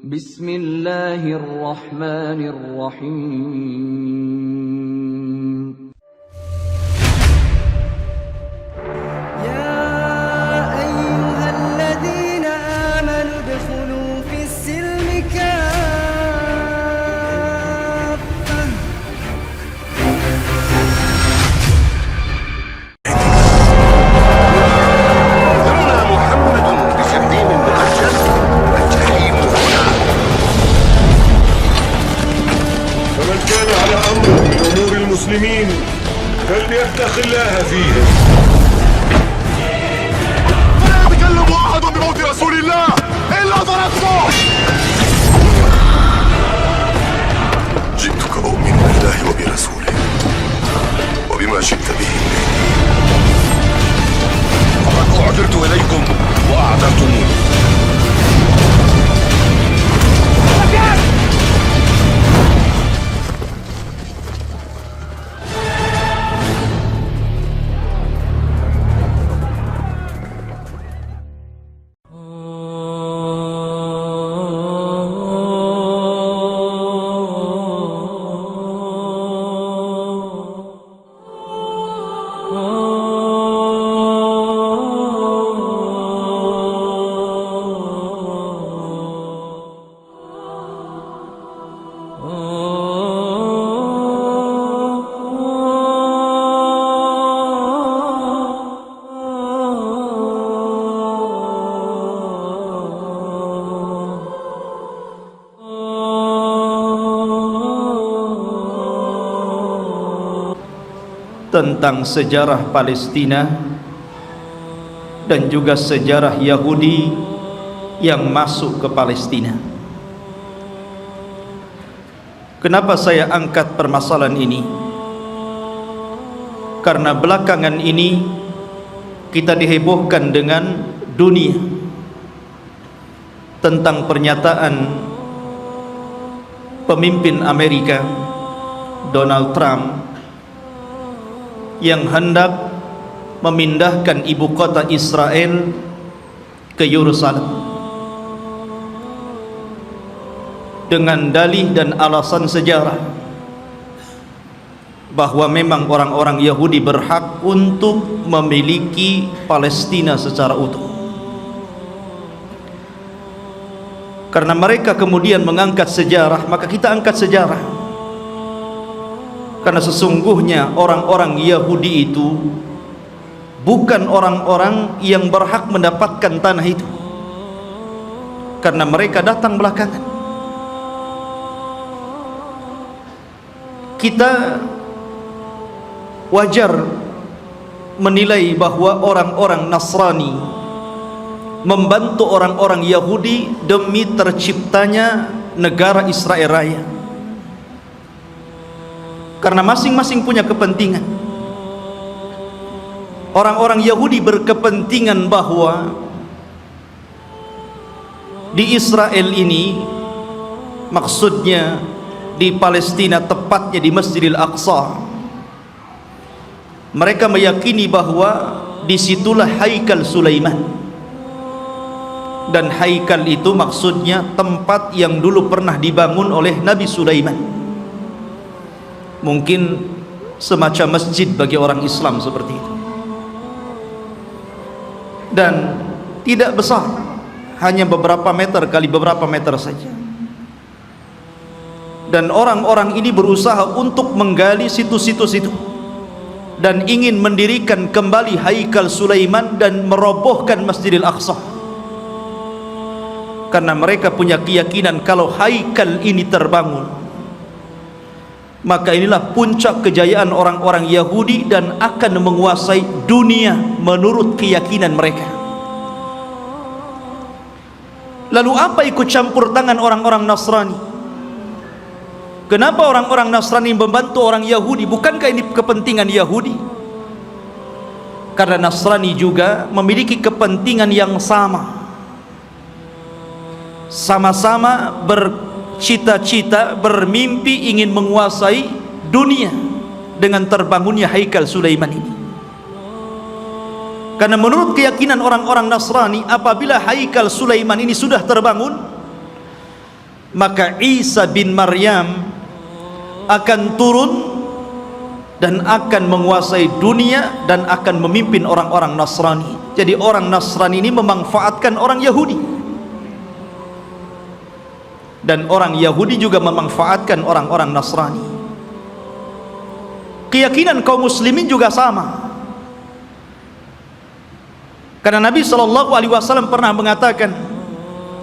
Bismillahirrahmanirrahim. يا أيها الذين آمنوا ادخلوا في السلم كافة أما محمد بسبيل مؤجل والجحيم هنا. فمن كان على أمر من أمور المسلمين فليتق الله فيهم. فلا يتكلم أحد بموت رسول الله إلا ضربته. جئتك أؤمن بالله وبرسوله وبما جئت به. فقد أعذرت إليكم وأعذرتموني. tentang sejarah Palestina dan juga sejarah Yahudi yang masuk ke Palestina. Kenapa saya angkat permasalahan ini? Karena belakangan ini kita dihebohkan dengan dunia tentang pernyataan pemimpin Amerika Donald Trump yang hendak memindahkan ibu kota Israel ke Yerusalem dengan dalih dan alasan sejarah bahwa memang orang-orang Yahudi berhak untuk memiliki Palestina secara utuh. Karena mereka kemudian mengangkat sejarah, maka kita angkat sejarah. Karena sesungguhnya orang-orang Yahudi itu bukan orang-orang yang berhak mendapatkan tanah itu, karena mereka datang belakangan. Kita wajar menilai bahwa orang-orang Nasrani membantu orang-orang Yahudi demi terciptanya negara Israel Raya, karena masing-masing punya kepentingan. Orang-orang Yahudi berkepentingan bahwa di Israel ini, maksudnya di Palestina, tepatnya di Masjidil Aqsa, mereka meyakini bahwa disitulah Haikal Sulaiman. Dan Haikal itu maksudnya tempat yang dulu pernah dibangun oleh Nabi Sulaiman. Mungkin semacam masjid bagi orang Islam seperti itu. Dan tidak besar, hanya beberapa meter kali beberapa meter saja. Dan orang-orang ini berusaha untuk menggali situs-situs itu dan ingin mendirikan kembali Haikal Sulaiman dan merobohkan Masjidil Aqsa, karena mereka punya keyakinan kalau Haikal ini terbangun, maka inilah puncak kejayaan orang-orang Yahudi dan akan menguasai dunia menurut keyakinan mereka. Lalu apa ikut campur tangan orang-orang Nasrani? Kenapa orang-orang Nasrani membantu orang Yahudi? Bukankah ini kepentingan Yahudi? Karena Nasrani juga memiliki kepentingan yang sama. Sama-sama bercita-cita, bermimpi ingin menguasai dunia dengan terbangunnya Haikal Sulaiman ini. Karena menurut keyakinan orang-orang Nasrani, apabila Haikal Sulaiman ini sudah terbangun, maka Isa bin Maryam akan turun dan akan menguasai dunia dan akan memimpin orang-orang Nasrani. Jadi orang Nasrani ini memanfaatkan orang Yahudi, dan orang Yahudi juga memanfaatkan orang-orang Nasrani. Keyakinan kaum muslimin juga sama, karena Nabi SAW pernah mengatakan,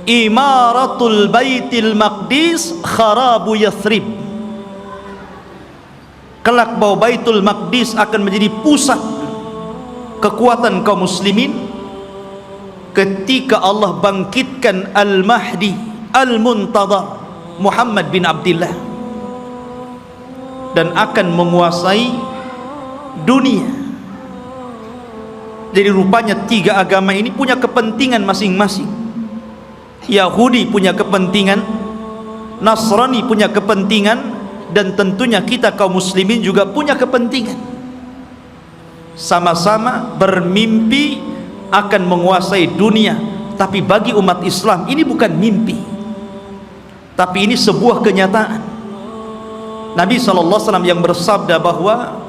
imaratul baitil maqdis kharabu Yathrib. Kelak bahwa Baitul Maqdis akan menjadi pusat kekuatan kaum muslimin ketika Allah bangkitkan Al-Mahdi Al-Muntadhar Muhammad bin Abdullah, dan akan menguasai dunia. Jadi rupanya tiga agama ini punya kepentingan masing-masing. Yahudi punya kepentingan, Nasrani punya kepentingan, dan tentunya kita kaum muslimin juga punya kepentingan. Sama-sama bermimpi akan menguasai dunia. Tapi bagi umat Islam ini bukan mimpi, tapi ini sebuah kenyataan. Nabi SAW yang bersabda bahwa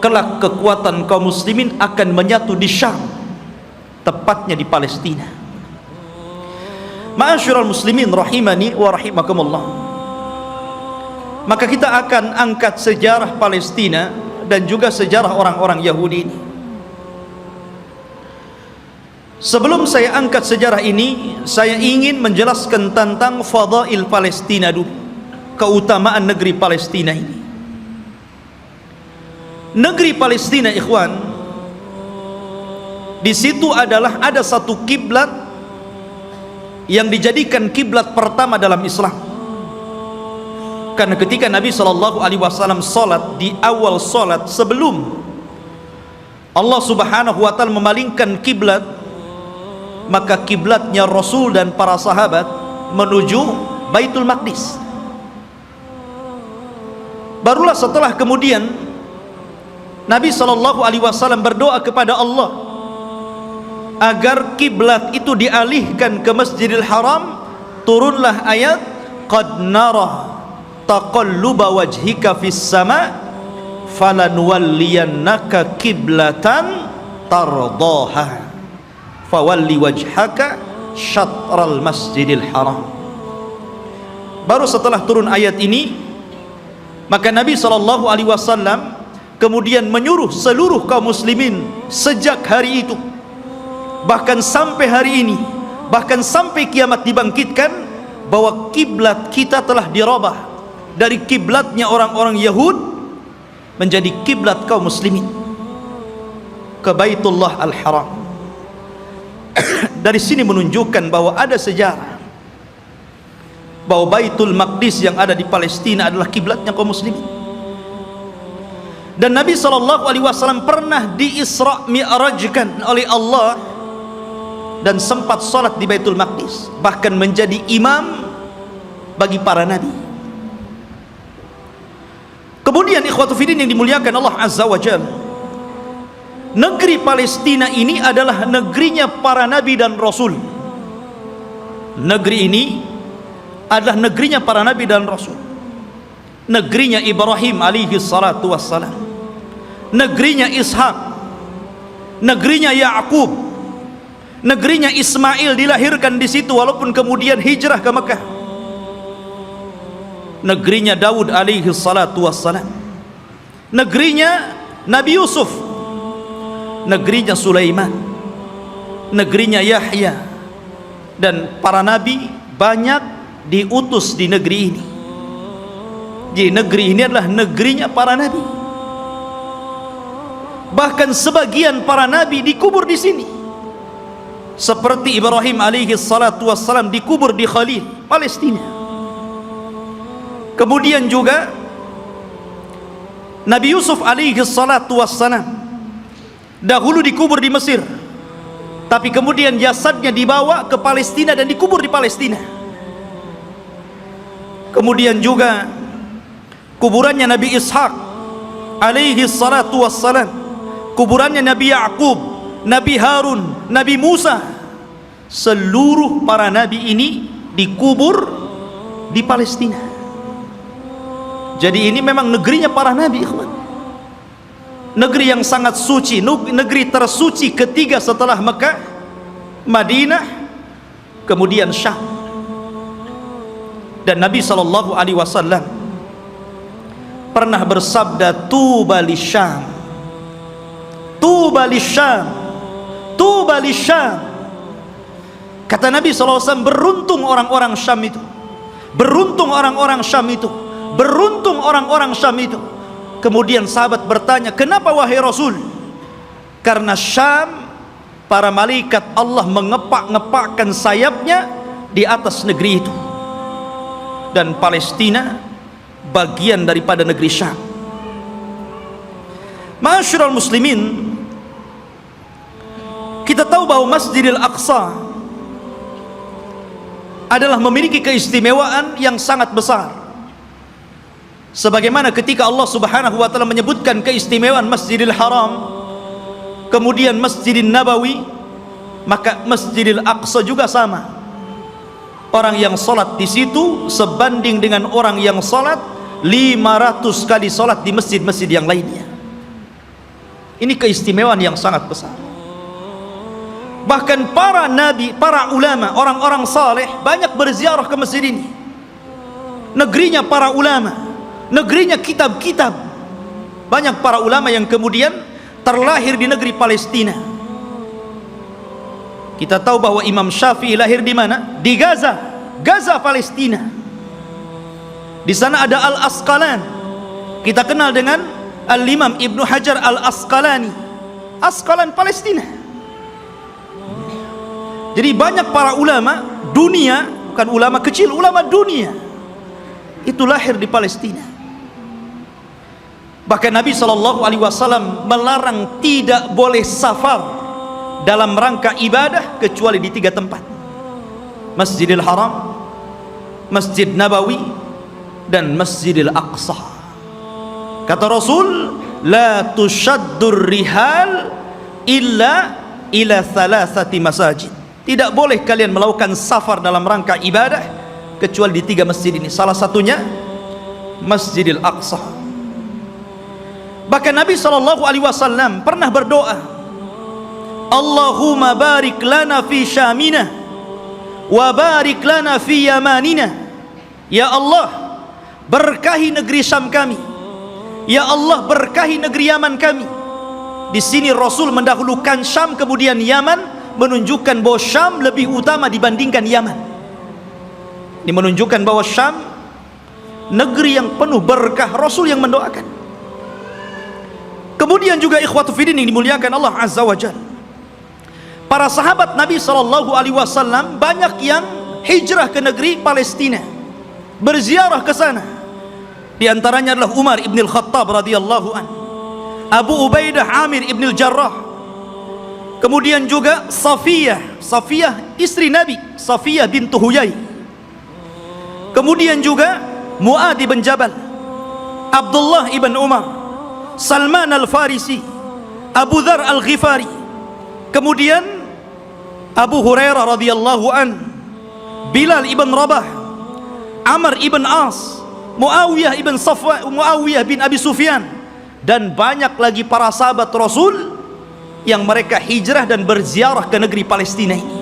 kelak kekuatan kaum muslimin akan menyatu di Syam, tepatnya di Palestina. Ma'asyiral muslimin rahimani wa rahimakumullah. Maka kita akan angkat sejarah Palestina dan juga sejarah orang-orang Yahudi ini. Sebelum saya angkat sejarah ini, saya ingin menjelaskan tentang fadail Palestina dulu, keutamaan negeri Palestina ini. Negeri Palestina, ikhwan, di situ ada satu kiblat yang dijadikan kiblat pertama dalam Islam. Karena ketika Nabi SAW salat, di awal salat sebelum Allah Subhanahu wa ta'ala memalingkan kiblat, maka kiblatnya Rasul dan para sahabat menuju Baitul Maqdis. Barulah setelah kemudian Nabi SAW berdoa kepada Allah agar kiblat itu dialihkan ke Masjidil Haram. Turunlah ayat, qad nara taqalluba wajhika fis sama falanuwalliyannaka kiblatan tardaha fawalli wajhaka syatral Masjidil Haram. Baru setelah turun ayat ini, maka Nabi SAW kemudian menyuruh seluruh kaum muslimin sejak hari itu, bahkan sampai hari ini, bahkan sampai kiamat dibangkitkan, bahwa kiblat kita telah dirubah dari kiblatnya orang-orang Yahud menjadi kiblat kaum muslimin ke Baitullah Al-Haram. Dari sini menunjukkan bahwa ada sejarah bahwa Baitul Maqdis yang ada di Palestina adalah kiblatnya kaum muslimin. Dan Nabi SAW pernah di-Isra' Mi'rajkan oleh Allah dan sempat salat di Baitul Maqdis, bahkan menjadi imam bagi para nabi. Kemudian ikhwatu fiddin yang dimuliakan Allah Azza wa Jalla, negeri Palestina ini adalah negerinya para nabi dan rasul. Negeri ini adalah negerinya para nabi dan rasul. Negerinya Ibrahim alaihi salatu wassalam, negerinya Ishak, negerinya Ya'qub, negerinya Ismail dilahirkan di situ walaupun kemudian hijrah ke Mekah. Negerinya Daud alaihi salatu wassalam, negerinya Nabi Yusuf, negerinya Sulaiman, negerinya Yahya, dan para nabi banyak diutus di negeri ini. Jadi negeri ini adalah negerinya para nabi. Bahkan sebagian para nabi dikubur di sini, seperti Ibrahim alaihi salatu wassalam dikubur di Khalil, Palestina. Kemudian juga Nabi Yusuf alaihi salatu wassalam dahulu dikubur di Mesir, tapi kemudian jasadnya dibawa ke Palestina dan dikubur di Palestina. Kemudian juga kuburannya Nabi Ishak alaihi salatu wassalam, kuburannya Nabi Ya'qub, Nabi Harun, Nabi Musa, seluruh para nabi ini dikubur di Palestina. Jadi ini memang negerinya para nabi, ikhwan. Negeri yang sangat suci, negeri tersuci ketiga setelah Mekah, Madinah, kemudian Syam. Dan Nabi SAW pernah bersabda, tuba lisyam, tuba lisyam, tuba lisyam. Kata Nabi SAW, beruntung orang-orang Syam itu, beruntung orang-orang Syam itu, beruntung orang-orang Syam itu. Kemudian sahabat bertanya, kenapa wahai Rasul? Karena Syam, para malaikat Allah mengepak-ngepakkan sayapnya di atas negeri itu, dan Palestina bagian daripada negeri Syam. Ma'asyiral muslimin, kita tahu bahwa Masjidil Aqsa adalah memiliki keistimewaan yang sangat besar. Sebagaimana ketika Allah Subhanahu wa taala menyebutkan keistimewaan Masjidil Haram, kemudian Masjidil Nabawi, maka Masjidil Aqsa juga sama. Orang yang salat di situ sebanding dengan orang yang salat 500 kali salat di masjid-masjid yang lainnya. Ini keistimewaan yang sangat besar. Bahkan para nabi, para ulama, orang-orang saleh banyak berziarah ke masjid ini. Negerinya para ulama, negerinya kitab-kitab. Banyak para ulama yang kemudian terlahir di negeri Palestina. Kita tahu bahwa Imam Syafi'i lahir di mana? Di Gaza, Gaza Palestina. Di sana ada Al-Asqalan. Kita kenal dengan Al-Imam Ibnu Hajar Al-Asqalani, Asqalan Palestina. Jadi banyak para ulama dunia, bukan ulama kecil, ulama dunia, itu lahir di Palestina. Bahkan Nabi SAW melarang tidak boleh safar dalam rangka ibadah kecuali di 3 tempat: Masjidil Haram, Masjid Nabawi, dan Masjidil Aqsa. Kata Rasul, la tushaddur rihal illa ila 3 masajid. Tidak boleh kalian melakukan safar dalam rangka ibadah kecuali di 3 masjid ini. Salah satunya Masjidil Aqsa. Bahkan Nabi SAW pernah berdoa, Allahumma barik lana fi syamina wa barik lana fi yamanina. Ya Allah, berkahi negeri Syam kami. Ya Allah, berkahi negeri Yaman kami. Di sini Rasul mendahulukan Syam kemudian Yaman, menunjukkan bahwa Syam lebih utama dibandingkan Yaman. Ini menunjukkan bahwa Syam negeri yang penuh berkah, Rasul yang mendoakan. Kemudian juga ikhwatu fiddin yang dimuliakan Allah Azza wa Jalla, para sahabat Nabi SAW banyak yang hijrah ke negeri Palestina, berziarah ke sana. Di antaranya adalah Umar ibn al-Khattab radhiyallahu an, Abu Ubaidah Amir ibn al-Jarrah, kemudian juga Safiyah istri Nabi, Safiyah bintu Huyai, kemudian juga Mu'adh bin Jabal, Abdullah ibn Umar, Salman al-Farisi, Abu Dhar al-Ghifari, kemudian Abu Hurairah radhiyallahu an, Bilal ibn Rabah, Amr ibn As, Muawiyah ibn Safwan, Muawiyah bin Abi Sufyan, dan banyak lagi para sahabat Rasul yang mereka hijrah dan berziarah ke negeri Palestina ini.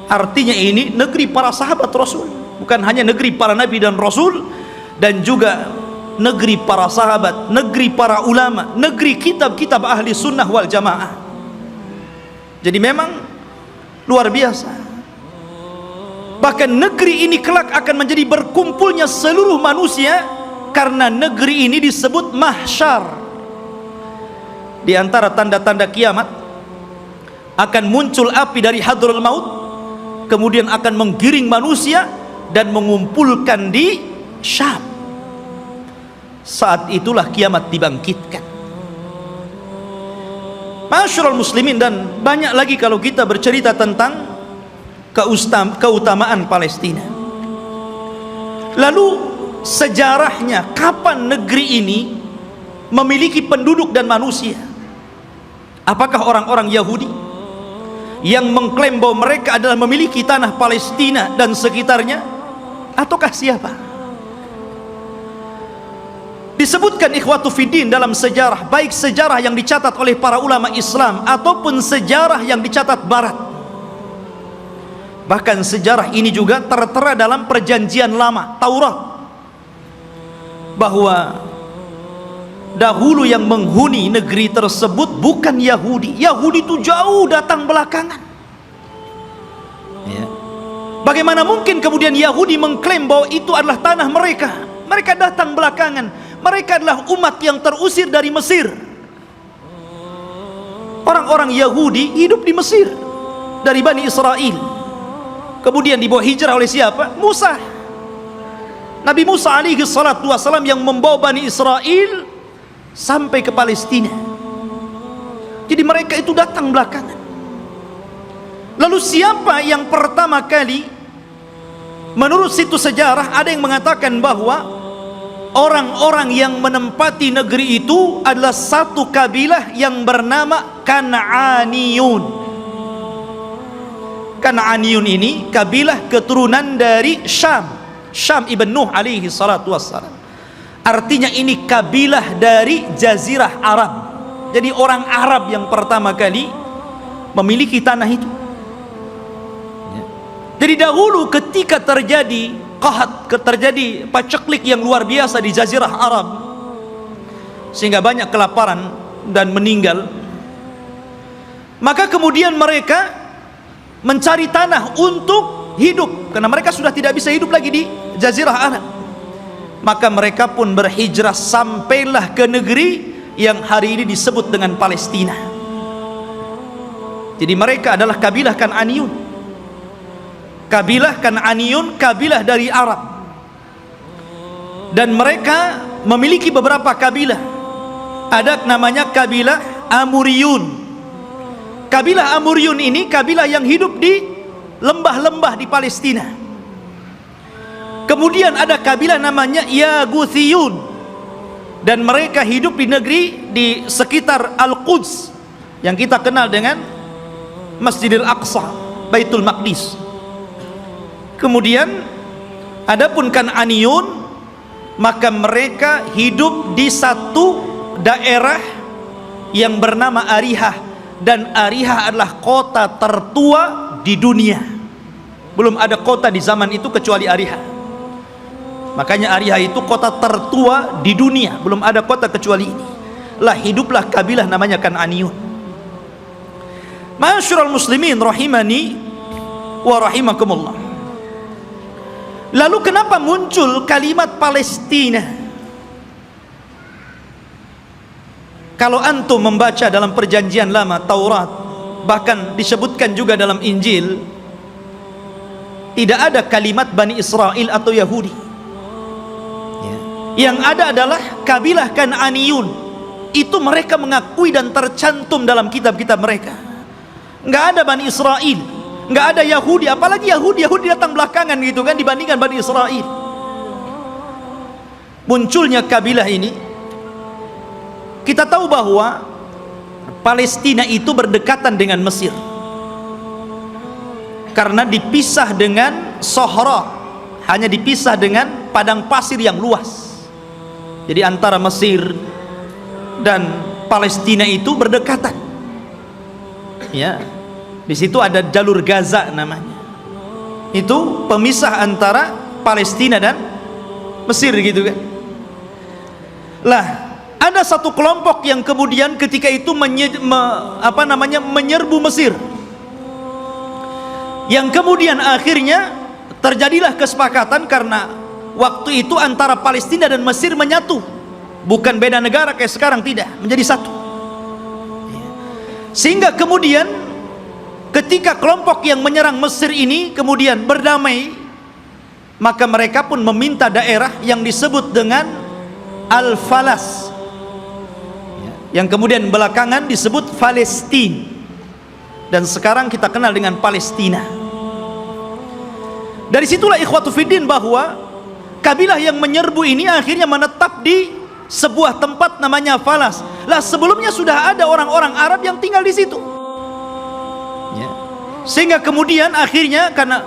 Artinya ini negeri para sahabat Rasul, bukan hanya negeri para nabi dan rasul, dan juga negeri para sahabat, negeri para ulama, negeri kitab-kitab ahli sunnah wal jamaah. Jadi memang luar biasa. Bahkan negeri ini kelak akan menjadi berkumpulnya seluruh manusia, karena negeri ini disebut mahsyar. Di antara tanda-tanda kiamat, akan muncul api dari Hadrul Maut, kemudian akan menggiring manusia dan mengumpulkan di Syam. Saat itulah kiamat dibangkitkan. Ma'asyiral muslimin, dan banyak lagi kalau kita bercerita tentang keutamaan Palestina. Lalu sejarahnya, kapan negeri ini memiliki penduduk dan manusia? Apakah orang-orang Yahudi yang mengklaim bahwa mereka adalah memiliki tanah Palestina dan sekitarnya, ataukah siapa? Disebutkan ikhwatu fiddin dalam sejarah, baik sejarah yang dicatat oleh para ulama Islam ataupun sejarah yang dicatat barat. Bahkan sejarah ini juga tertera dalam perjanjian lama Taurat, bahwa dahulu yang menghuni negeri tersebut bukan Yahudi. Yahudi itu jauh datang belakangan. Ya. Bagaimana mungkin kemudian Yahudi mengklaim bahwa itu adalah tanah mereka? Mereka datang belakangan. Mereka adalah umat yang terusir dari Mesir. Orang-orang Yahudi hidup di Mesir dari Bani Israel. Kemudian dibawa hijrah oleh siapa? Musa. Nabi Musa alaihi salatu wassalam yang membawa Bani Israel sampai ke Palestina. Jadi mereka itu datang belakangan. Lalu siapa yang pertama kali? Menurut situs sejarah ada yang mengatakan bahwa orang-orang yang menempati negeri itu adalah satu kabilah yang bernama Kan'aniyun. Kan'aniyun ini kabilah keturunan dari Syam, Syam ibn Nuh alaihi salatu wassalam. Artinya ini kabilah dari Jazirah Arab. Jadi orang Arab yang pertama kali memiliki tanah itu. Jadi dahulu ketika terjadi qahat, terjadi paceklik yang luar biasa di Jazirah Arab, sehingga banyak kelaparan dan meninggal, maka kemudian mereka mencari tanah untuk hidup, karena mereka sudah tidak bisa hidup lagi di Jazirah Arab. Maka mereka pun berhijrah sampailah ke negeri yang hari ini disebut dengan Palestina. Jadi mereka adalah kabilah Kan'aniyun. Kabilah Kan'aniyun, kabilah dari Arab. Dan mereka memiliki beberapa kabilah. Ada namanya kabilah Amuriyun. Kabilah Amuriyun ini kabilah yang hidup di lembah-lembah di Palestina. Kemudian ada kabilah namanya Yaguthiyun, dan mereka hidup di negeri di sekitar Al-Quds yang kita kenal dengan Masjidil Aqsa, Baitul Maqdis. Kemudian adapun Kan'aniyun, maka mereka hidup di satu daerah yang bernama Arihah, dan Arihah adalah kota tertua di dunia. Belum ada kota di zaman itu kecuali Arihah. Makanya Arihah itu kota tertua di dunia, belum ada kota kecuali ini. Lah hiduplah kabilah namanya Kan'aniyun. Ma'asyiral muslimin rahimani wa rahimakumullah. Lalu kenapa muncul kalimat Palestina? Kalau antum membaca dalam perjanjian lama Taurat, bahkan disebutkan juga dalam Injil, tidak ada kalimat Bani Israel atau Yahudi. Yang ada adalah kabilah Kan'aniyun. Itu mereka mengakui dan tercantum dalam kitab-kitab mereka. Nggak ada Bani Israel, nggak ada Yahudi, apalagi Yahudi datang belakangan gitu kan dibandingkan Bani Israel. Munculnya kabilah ini, kita tahu bahwa Palestina itu berdekatan dengan Mesir, karena dipisah dengan Sahara, hanya dipisah dengan padang pasir yang luas. Jadi antara Mesir dan Palestina itu berdekatan. Ya, di situ ada jalur Gaza namanya. Itu pemisah antara Palestina dan Mesir gitu kan. Lah, ada satu kelompok yang kemudian ketika itu menyerbu Mesir. Yang kemudian akhirnya terjadilah kesepakatan, karena waktu itu antara Palestina dan Mesir menyatu, bukan beda negara kayak sekarang, tidak, menjadi satu. Sehingga kemudian ketika kelompok yang menyerang Mesir ini kemudian berdamai, maka mereka pun meminta daerah yang disebut dengan Al-Falas, yang kemudian belakangan disebut Palestina, dan sekarang kita kenal dengan Palestina. Dari situlah ikhwatu fiddin bahwa kabilah yang menyerbu ini akhirnya menetap di sebuah tempat namanya Falas. Lah sebelumnya sudah ada orang-orang Arab yang tinggal di situ. Ya. Sehingga kemudian akhirnya karena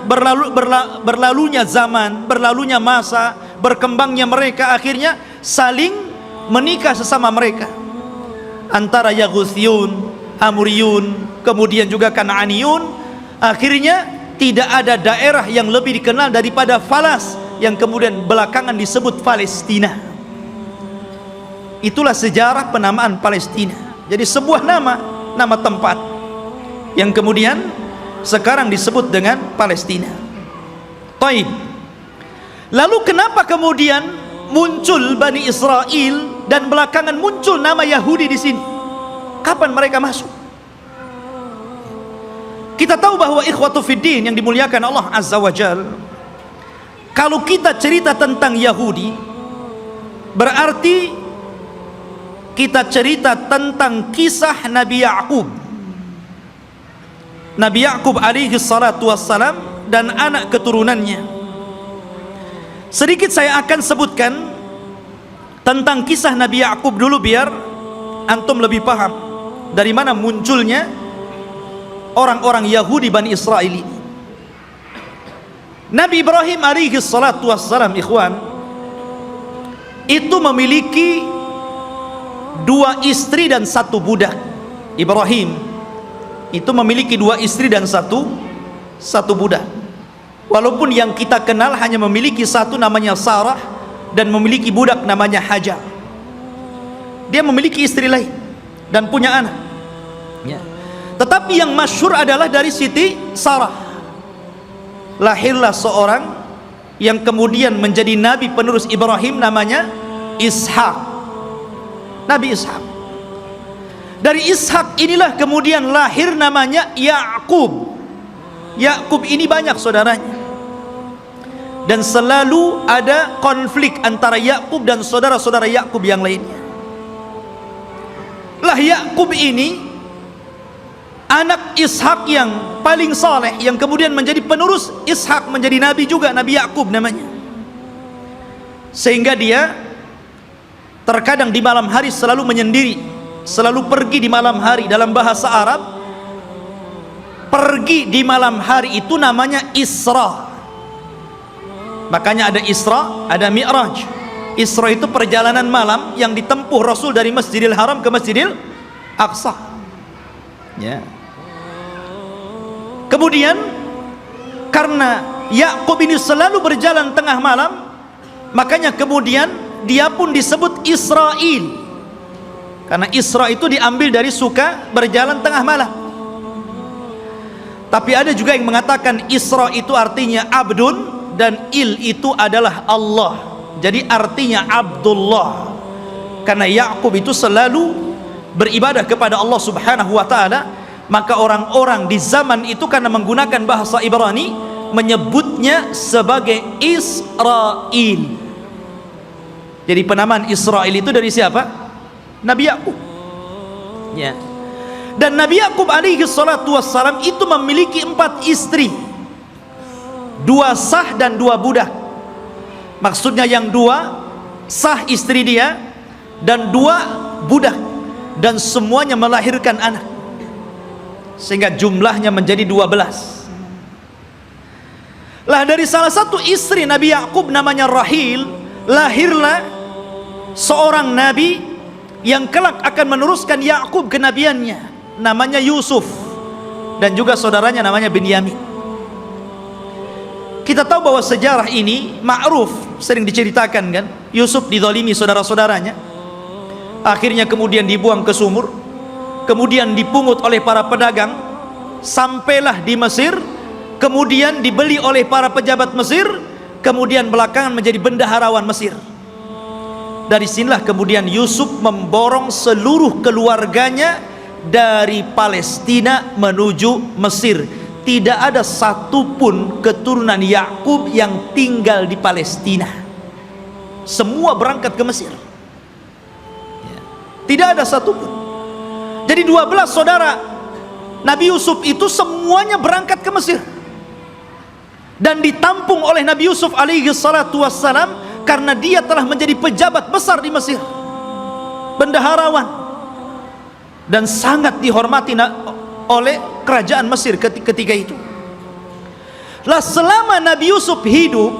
berlalunya zaman, berlalunya masa, berkembangnya mereka, akhirnya saling menikah sesama mereka, antara Yaghuthiyun, Amuriyun, kemudian juga Kan'aniyun. Akhirnya tidak ada daerah yang lebih dikenal daripada Falas, yang kemudian belakangan disebut Palestina. Itulah sejarah penamaan Palestina. Jadi sebuah nama tempat yang kemudian sekarang disebut dengan Palestina. Taib. Lalu kenapa kemudian muncul Bani Israel dan belakangan muncul nama Yahudi di sini? Kapan mereka masuk? Kita tahu bahwa ikhwatu fiddin yang dimuliakan Allah Azza wa Jal, kalau kita cerita tentang Yahudi, berarti kita cerita tentang kisah Nabi Ya'qub. Nabi Ya'qub alaihi salatu wassalam dan anak keturunannya. Sedikit saya akan sebutkan tentang kisah Nabi Ya'qub dulu, biar antum lebih paham dari mana munculnya orang-orang Yahudi Bani Israel ini. Nabi Ibrahim alaihi salatu wassalam, ikhwan, itu memiliki 2 istri dan 1 budak. Ibrahim itu memiliki 2 istri dan 1 budak. Walaupun yang kita kenal hanya memiliki 1 namanya Sarah dan memiliki budak namanya Hajar. Dia memiliki istri lain dan punya anak ya. Tetapi yang masyhur adalah dari Siti Sarah. Lahirlah seorang yang kemudian menjadi nabi penerus Ibrahim, namanya Ishak. Nabi Ishak. Dari Ishak inilah kemudian lahir namanya Ya'qub. Ya'qub ini banyak saudaranya, dan selalu ada konflik antara Ya'qub dan saudara-saudara Ya'qub yang lainnya. Lah Ya'qub ini anak Ishak yang paling saleh, yang kemudian menjadi penerus Ishak, menjadi nabi juga, Nabi Ya'qub namanya. Sehingga dia terkadang di malam hari selalu menyendiri, selalu pergi di malam hari. Dalam bahasa Arab, pergi di malam hari itu namanya Isra. Makanya ada Isra, ada Mi'raj. Isra itu perjalanan malam yang ditempuh Rasul dari Masjidil Haram ke Masjidil Aqsa ya. Kemudian karena Ya'qub ini selalu berjalan tengah malam, makanya kemudian dia pun disebut Israel, karena Isra itu diambil dari suka berjalan tengah malam. Tapi ada juga yang mengatakan Isra itu artinya abdun dan il itu adalah Allah. Jadi artinya Abdullah, karena Ya'qub itu selalu beribadah kepada Allah Subhanahu wa taala. Maka orang-orang di zaman itu karena menggunakan bahasa Ibrani menyebutnya sebagai Israel. Jadi penamaan Israel itu dari siapa? Nabi Ya'qub ya. Dan Nabi Ya'qub alaihi salatu wassalam itu memiliki 4 istri, 2 sah dan 2 budak. Maksudnya yang 2 sah istri dia dan 2 budak, dan semuanya melahirkan anak, sehingga jumlahnya menjadi 12. Lah dari salah satu istri Nabi Ya'qub namanya Rahil, lahirlah seorang nabi yang kelak akan meneruskan Ya'qub kenabiannya, namanya Yusuf, dan juga saudaranya namanya Binyamin. Kita tahu bahwa sejarah ini ma'ruf, sering diceritakan kan. Yusuf dizalimi saudara-saudaranya, akhirnya kemudian dibuang ke sumur, kemudian dipungut oleh para pedagang, sampailah di Mesir, kemudian dibeli oleh para pejabat Mesir, kemudian belakangan menjadi bendaharawan Mesir. Dari sinilah kemudian Yusuf memborong seluruh keluarganya dari Palestina menuju Mesir. Tidak ada satupun keturunan Ya'qub yang tinggal di Palestina. Semua berangkat ke Mesir. Tidak ada satupun. Jadi 12 saudara Nabi Yusuf itu semuanya berangkat ke Mesir, dan ditampung oleh Nabi Yusuf alaihi salatu wassalam, karena dia telah menjadi pejabat besar di Mesir, bendaharawan, dan sangat dihormati oleh kerajaan Mesir ketika itu. Lah selama Nabi Yusuf hidup,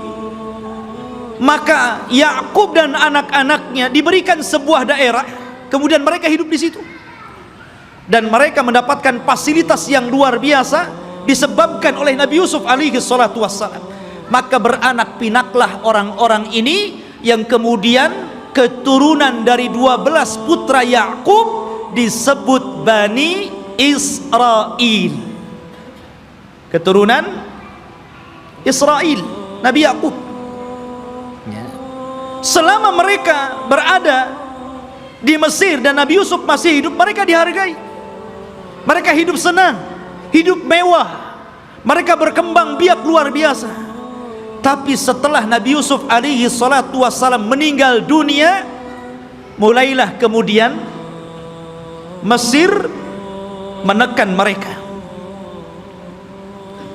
maka Yakub dan anak-anaknya diberikan sebuah daerah, kemudian mereka hidup di situ. Dan mereka mendapatkan fasilitas yang luar biasa disebabkan oleh Nabi Yusuf alaihi salatu wassalam. Maka beranak pinaklah orang-orang ini yang kemudian keturunan dari 12 putra Yakub disebut Bani Israel. Keturunan Israel, Nabi Yakub. Selama mereka berada di Mesir dan Nabi Yusuf masih hidup, mereka dihargai. Mereka hidup senang, hidup mewah, mereka berkembang biak luar biasa. Tapi setelah Nabi Yusuf alaihi salatu wassalam meninggal dunia, mulailah kemudian Mesir menekan mereka.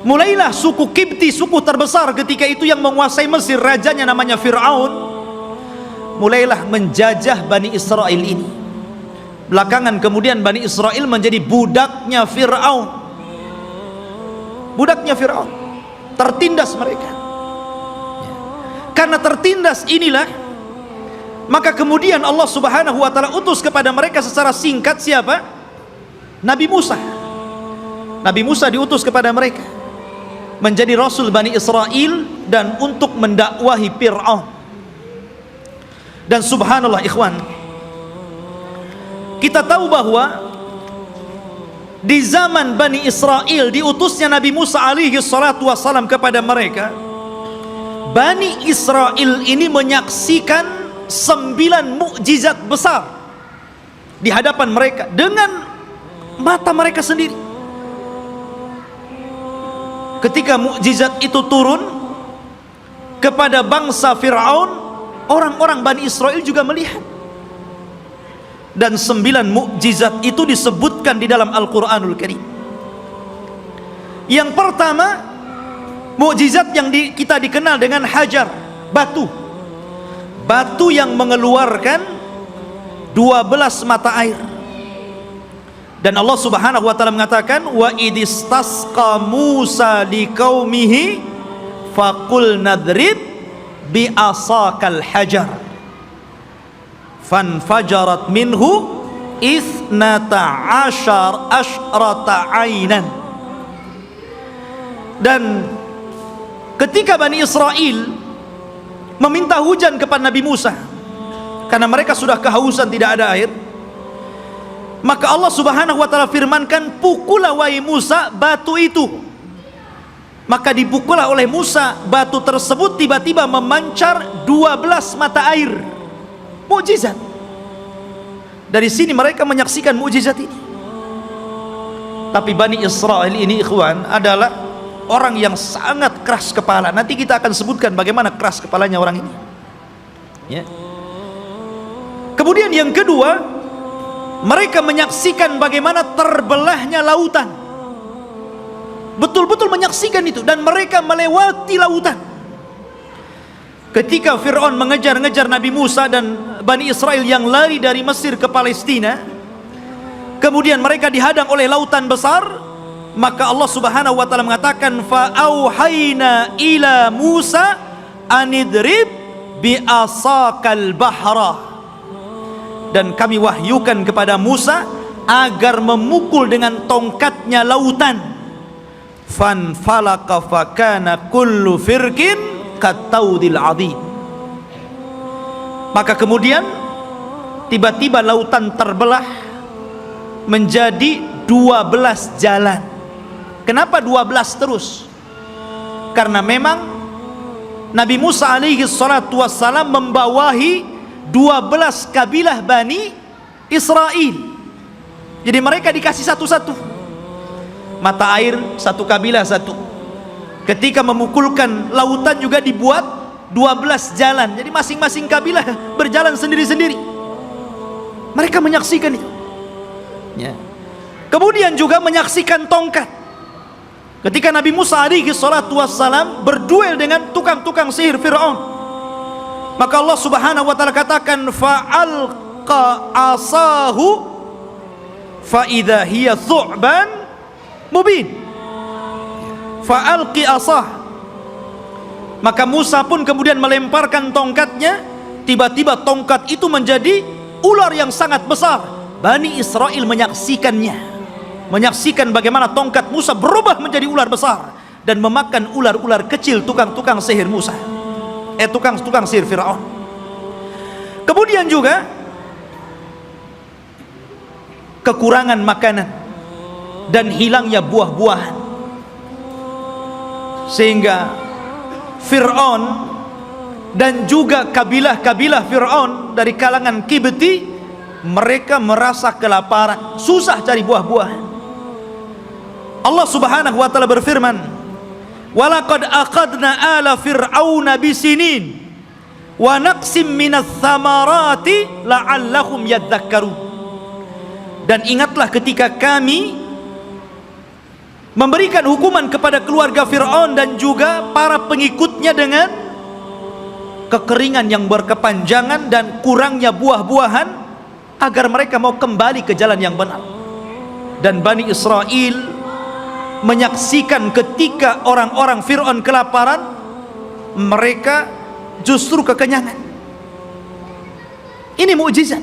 Mulailah suku Kipti, suku terbesar ketika itu yang menguasai Mesir, rajanya namanya Fir'aun, mulailah menjajah Bani Israel ini. Belakangan kemudian Bani Israel menjadi budaknya Fir'aun. Budaknya Fir'aun, tertindas mereka. Karena tertindas inilah, maka kemudian Allah subhanahu wa ta'ala utus kepada mereka secara singkat siapa? Nabi Musa. Nabi Musa diutus kepada mereka menjadi Rasul Bani Israel dan untuk mendakwahi Fir'aun. Dan subhanallah ikhwan, kita tahu bahwa di zaman Bani Israel diutusnya Nabi Musa alaihi salatu wassalam kepada mereka, Bani Israel ini menyaksikan 9 mukjizat besar di hadapan mereka dengan mata mereka sendiri. Ketika mukjizat itu turun kepada bangsa Fir'aun, orang-orang Bani Israel juga melihat. Dan 9 mukjizat itu disebutkan di dalam Al-Quranul Karim. Yang pertama, mukjizat yang kita dikenal dengan hajar, batu. Batu yang mengeluarkan 12 mata air. Dan Allah subhanahu wa ta'ala mengatakan, wa idistasqa Musa liqaumihi faqul nadrib bi'asakal hajar fanfajarat minhu ithnata asyrata ainan. Dan ketika Bani Israel meminta hujan kepada Nabi Musa karena mereka sudah kehausan, tidak ada air, maka Allah subhanahu wa ta'ala firmankan, pukullah wahai Musa batu itu. Maka dipukullah oleh Musa batu tersebut, tiba-tiba memancar 12 mata air. Mukjizat. Dari sini mereka menyaksikan mukjizat ini. Tapi Bani Israel ini ikhwan adalah orang yang sangat keras kepala. Nanti kita akan sebutkan bagaimana keras kepalanya orang ini, ya. Kemudian yang kedua, mereka menyaksikan bagaimana terbelahnya lautan. Betul-betul menyaksikan itu, dan mereka melewati lautan. Ketika Fir'aun mengejar-ngejar Nabi Musa dan Bani Israel yang lari dari Mesir ke Palestina, kemudian mereka dihadang oleh lautan besar, maka Allah subhanahu wa ta'ala mengatakan, fa'auhayna ila Musa anidrib bi'asakal bahra. Dan kami wahyukan kepada Musa agar memukul dengan tongkatnya lautan. Fanfalaka fakana kullu firqin kataudil adhim. Maka kemudian tiba-tiba lautan terbelah menjadi 12 jalan. Kenapa 12 terus? Karena memang Nabi Musa alaihi salatu wassalam membawahi 12 kabilah Bani Israel. Jadi mereka dikasih satu-satu mata air, satu kabilah satu. Ketika memukulkan lautan juga dibuat 12 jalan. Jadi masing-masing kabilah berjalan sendiri-sendiri. Mereka menyaksikan itu, ya. Kemudian juga menyaksikan tongkat. Ketika Nabi Musa alaihi salatu wassalam berduel dengan tukang-tukang sihir Fir'aun, maka Allah subhanahu wa ta'ala katakan, fa'alqa asahu fa'idha hiya thu'ban mubin. Fa'alqi asah. Maka Musa pun kemudian melemparkan tongkatnya. Tiba-tiba tongkat itu menjadi ular yang sangat besar. Bani Israel menyaksikannya, menyaksikan bagaimana tongkat Musa berubah menjadi ular besar dan memakan ular-ular kecil tukang-tukang sihir Musa, tukang-tukang sihir Fir'aun. Kemudian juga kekurangan makanan dan hilangnya buah-buahan, sehingga Fir'aun dan juga kabilah-kabilah Fir'aun dari kalangan Kibti, mereka merasa kelaparan, susah cari buah-buahan. Allah Subhanahu wa taala berfirman, "Walaqad aqadna ala fir'auna bisinin wa naqsim minats tsamarati la'allahum yadhakkarun." Dan ingatlah ketika kami memberikan hukuman kepada keluarga Fir'aun dan juga para pengikutnya dengan kekeringan yang berkepanjangan dan kurangnya buah-buahan, agar mereka mau kembali ke jalan yang benar. Dan Bani Israel menyaksikan ketika orang-orang Fir'aun kelaparan, mereka justru kekenyangan. Ini mukjizat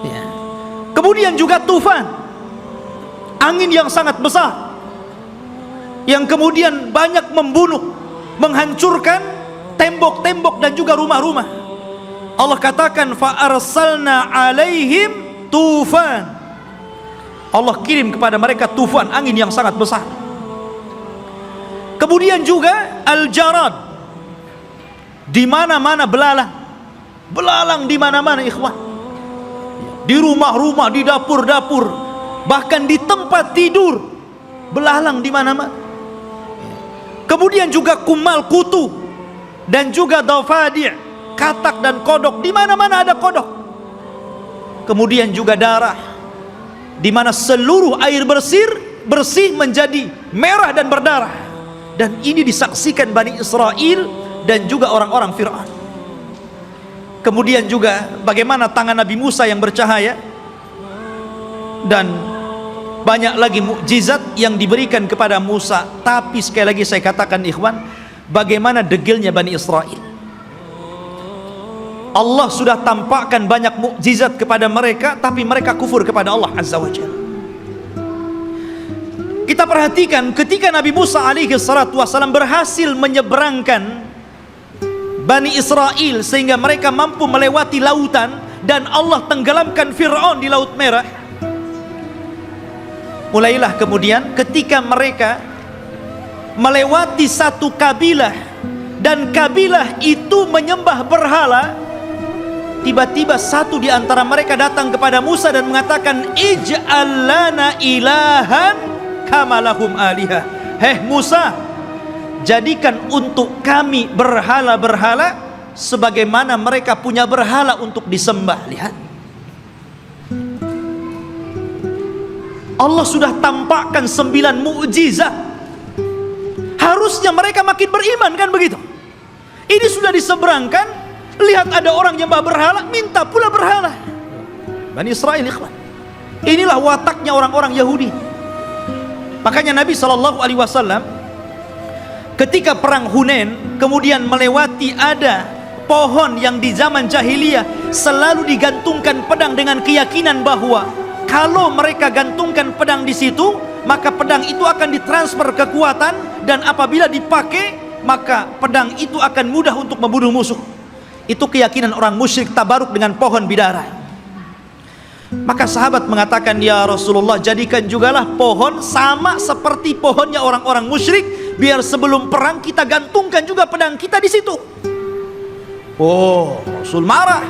ya. Kemudian juga tufan, angin yang sangat besar, yang kemudian banyak membunuh, menghancurkan tembok-tembok dan juga rumah-rumah. Allah katakan fa arsalna alaihim tufan. Allah kirim kepada mereka tufan, angin yang sangat besar. Kemudian juga al-jarad, di mana-mana belalang. Belalang di mana-mana ikhwan. Di rumah-rumah, di dapur-dapur, bahkan di tempat tidur, belalang di mana-mana. Kemudian juga kumal kutu dan juga dafadi', katak dan kodok, di mana-mana ada kodok. Kemudian juga darah, di mana seluruh air bersih menjadi merah dan berdarah. Dan ini disaksikan Bani Israel dan juga orang-orang Fir'aun. Kemudian juga bagaimana tangan Nabi Musa yang bercahaya, dan banyak lagi mukjizat yang diberikan kepada Musa. Tapi sekali lagi saya katakan ikhwan, bagaimana degilnya Bani Israel. Allah sudah tampakkan banyak mukjizat kepada mereka, tapi mereka kufur kepada Allah Azza wa Jalla. Kita perhatikan ketika Nabi Musa alaihi salatu wasallam berhasil menyeberangkan Bani Israel sehingga mereka mampu melewati lautan, dan Allah tenggelamkan Fir'aun di Laut Merah. Mulailah kemudian ketika mereka melewati satu kabilah, dan kabilah itu menyembah berhala, tiba-tiba satu di antara mereka datang kepada Musa dan mengatakan, ij'al lana ilahan kama lahum alihah. Heh Musa, jadikan untuk kami berhala-berhala sebagaimana mereka punya berhala untuk disembah. Lihat, Allah sudah tampakkan 9 mukjizat. Harusnya mereka makin beriman, kan begitu? Ini sudah diseberangkan, lihat ada orang nyembah berhala, minta pula berhala. Bani Israel ikhwan, inilah wataknya orang-orang Yahudi. Makanya Nabi SAW ketika perang Hunain kemudian melewati ada pohon yang di zaman jahiliyah selalu digantungkan pedang dengan keyakinan bahwa kalau mereka gantungkan pedang di situ, maka pedang itu akan ditransfer kekuatan, dan apabila dipakai maka pedang itu akan mudah untuk membunuh musuh. Itu keyakinan orang musyrik tabaruk dengan pohon bidara. Maka sahabat mengatakan, ya Rasulullah, jadikan jugalah pohon sama seperti pohonnya orang-orang musyrik, biar sebelum perang kita gantungkan juga pedang kita di situ. Oh, Rasul marah.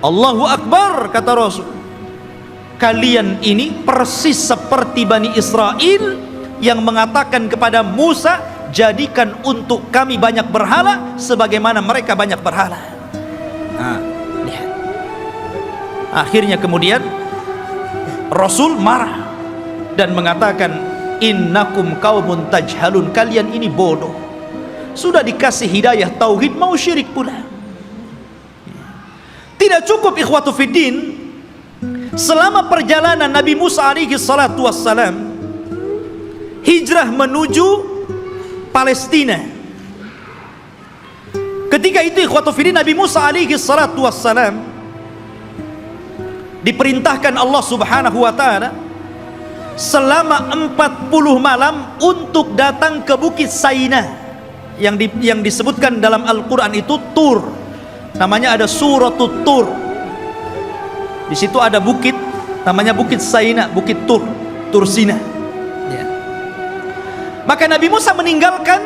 Allahu Akbar, kata Rasul. Kalian ini persis seperti Bani Israel yang mengatakan kepada Musa, jadikan untuk kami banyak berhala sebagaimana mereka banyak berhala. Nah, lihat. Akhirnya kemudian Rasul marah dan mengatakan, innakum qaumun tajhalun, kalian ini bodoh. Sudah dikasih hidayah tauhid mau syirik pula. Tidak cukup ikhwatu fiddin, selama perjalanan Nabi Musa alaihi salatu wassalam hijrah menuju Palestina. Ketika itu ikhwatu fillah, Nabi Musa alaihi salatu wassalam diperintahkan Allah subhanahu wa ta'ala selama 40 malam untuk datang ke Bukit Saina yang disebutkan dalam Al-Quran itu Tur. Namanya ada Suratul Tur. Di situ ada bukit namanya Bukit Saina, Bukit Tur, Tur Sina. Ya. Maka Nabi Musa meninggalkan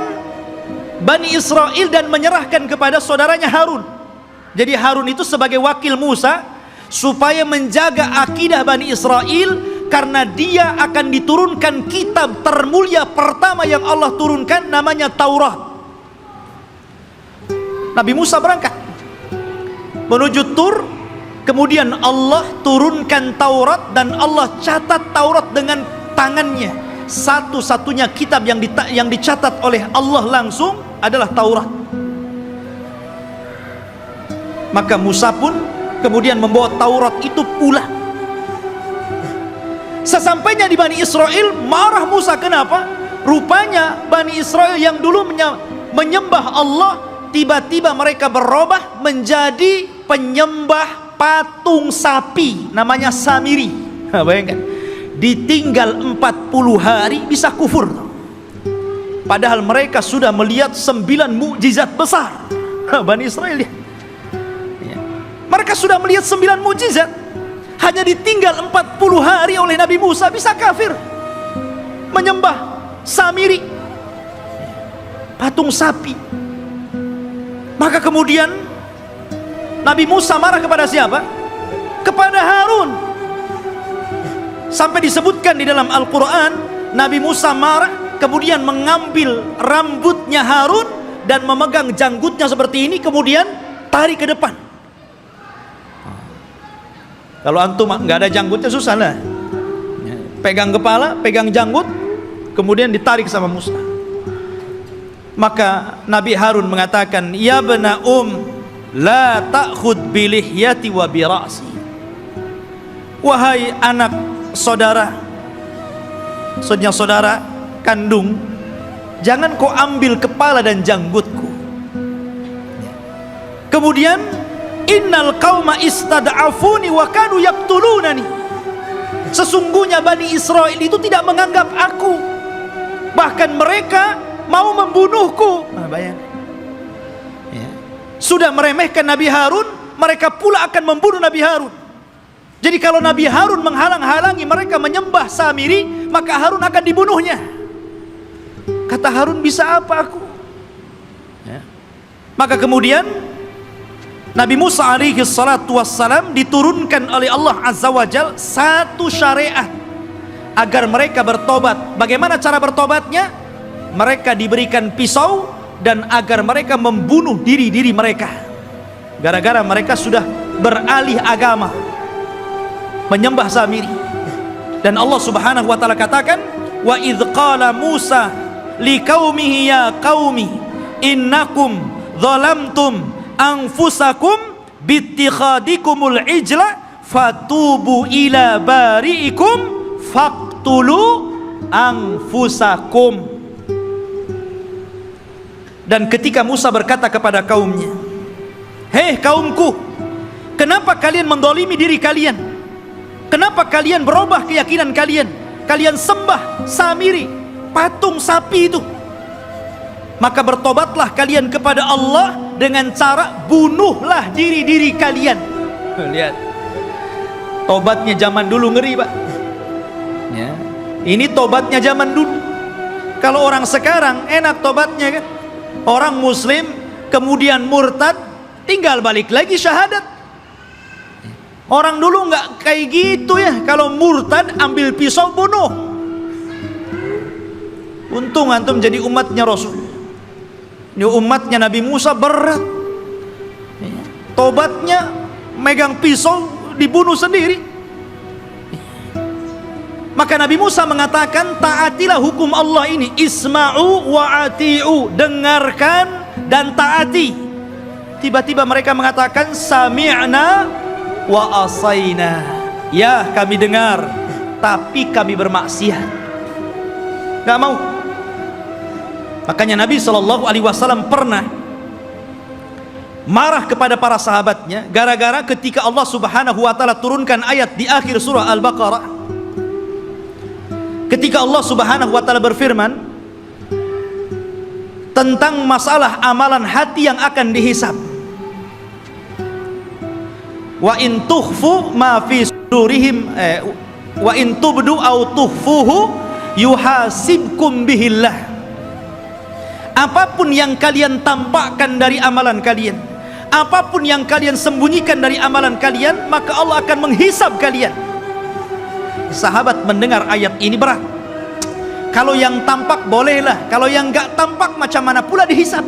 Bani Israel dan menyerahkan kepada saudaranya Harun. Jadi Harun itu sebagai wakil Musa supaya menjaga akidah Bani Israel, karena dia akan diturunkan kitab termulia pertama yang Allah turunkan, namanya Taurat. Nabi Musa berangkat menuju Tur, kemudian Allah turunkan Taurat dan Allah catat Taurat dengan tangannya. Satu-satunya kitab yang dicatat oleh Allah langsung adalah Taurat. Maka Musa pun kemudian membawa Taurat itu pulang. Sesampainya di Bani Israel, marah Musa. Kenapa? Rupanya Bani Israel yang dulu menyembah Allah, tiba-tiba mereka berubah menjadi penyembah patung sapi, namanya Samiri. Bayangkan, ditinggal 40 hari bisa kufur. Padahal mereka sudah melihat 9 mukjizat besar. Bani Israel ya. Mereka sudah melihat 9 mukjizat. Hanya ditinggal 40 hari oleh Nabi Musa bisa kafir, menyembah Samiri, patung sapi. Maka kemudian Nabi Musa marah kepada siapa? Kepada Harun. Sampai disebutkan di dalam Al-Quran, Nabi Musa marah, kemudian mengambil rambutnya Harun dan memegang janggutnya seperti ini, kemudian tarik ke depan. Kalau antum nggak ada janggutnya susah lah. Pegang kepala, pegang janggut, kemudian ditarik sama Musa. Maka Nabi Harun mengatakan, ya bena la ta'khud bilihyati wa bira'si. Wahai anak saudara, maksudnya saudara kandung, jangan kau ambil kepala dan janggutku. Kemudian, innal qauma istad'afuni wa kanu yaqtulunani. Sesungguhnya Bani Israel itu tidak menganggap aku, bahkan mereka mau membunuhku. Bayangkan. Ya. Sudah meremehkan Nabi Harun, mereka pula akan membunuh Nabi Harun. Jadi kalau Nabi Harun menghalang-halangi mereka menyembah Samiri, maka Harun akan dibunuhnya. Kata Harun, bisa apa aku? Ya. Maka kemudian Nabi Musa alaihi salatu wassalam diturunkan oleh Allah Azza wa Jal satu syariat agar mereka bertobat. Bagaimana cara bertobatnya? Mereka diberikan pisau dan agar mereka membunuh diri-diri mereka, gara-gara mereka sudah beralih agama, menyembah Samiri. Dan Allah subhanahu wa ta'ala katakan, wa idh qala Musa liqaumihi ya qaumi innakum zalamtum anfusakum bittikhadikumul ijla fatubu ila bari'ikum faqtulu anfusakum. Dan ketika Musa berkata kepada kaumnya, hei kaumku, kenapa kalian mendolimi diri kalian? Kenapa kalian berubah keyakinan kalian? Kalian sembah Samiri, patung sapi itu. Maka bertobatlah kalian kepada Allah dengan cara bunuhlah diri-diri kalian. Lihat, tobatnya zaman dulu ngeri, Pak. Ya. Ini tobatnya zaman dulu. Kalau orang sekarang enak tobatnya kan. Orang muslim kemudian murtad, tinggal balik lagi syahadat. Orang dulu nggak kayak gitu ya. Kalau murtad ambil pisau bunuh. Untung antum jadi umatnya Rasul. Ini umatnya Nabi Musa berat. Tobatnya megang pisau dibunuh sendiri. Maka Nabi Musa mengatakan, taatilah hukum Allah ini, isma'u wa ati'u, dengarkan dan taati. Tiba-tiba mereka mengatakan, sami'na wa asayna. Ya, kami dengar, tapi kami bermaksiat. Nggak mau. Makanya Nabi SAW pernah marah kepada para sahabatnya gara-gara ketika Allah Subhanahu wa taala turunkan ayat di akhir surah Al-Baqarah, ketika Allah Subhanahu wa taala berfirman tentang masalah amalan hati yang akan dihisab. Wa in tukhfu ma fi sudurihim wa in tubdu aw tukhfuhu yuhasibkum bihillah. Apapun yang kalian tampakkan dari amalan kalian, apapun yang kalian sembunyikan dari amalan kalian, maka Allah akan menghisab kalian. Sahabat mendengar ayat ini berat. Kalau yang tampak bolehlah, kalau yang enggak tampak macam mana pula dihisab.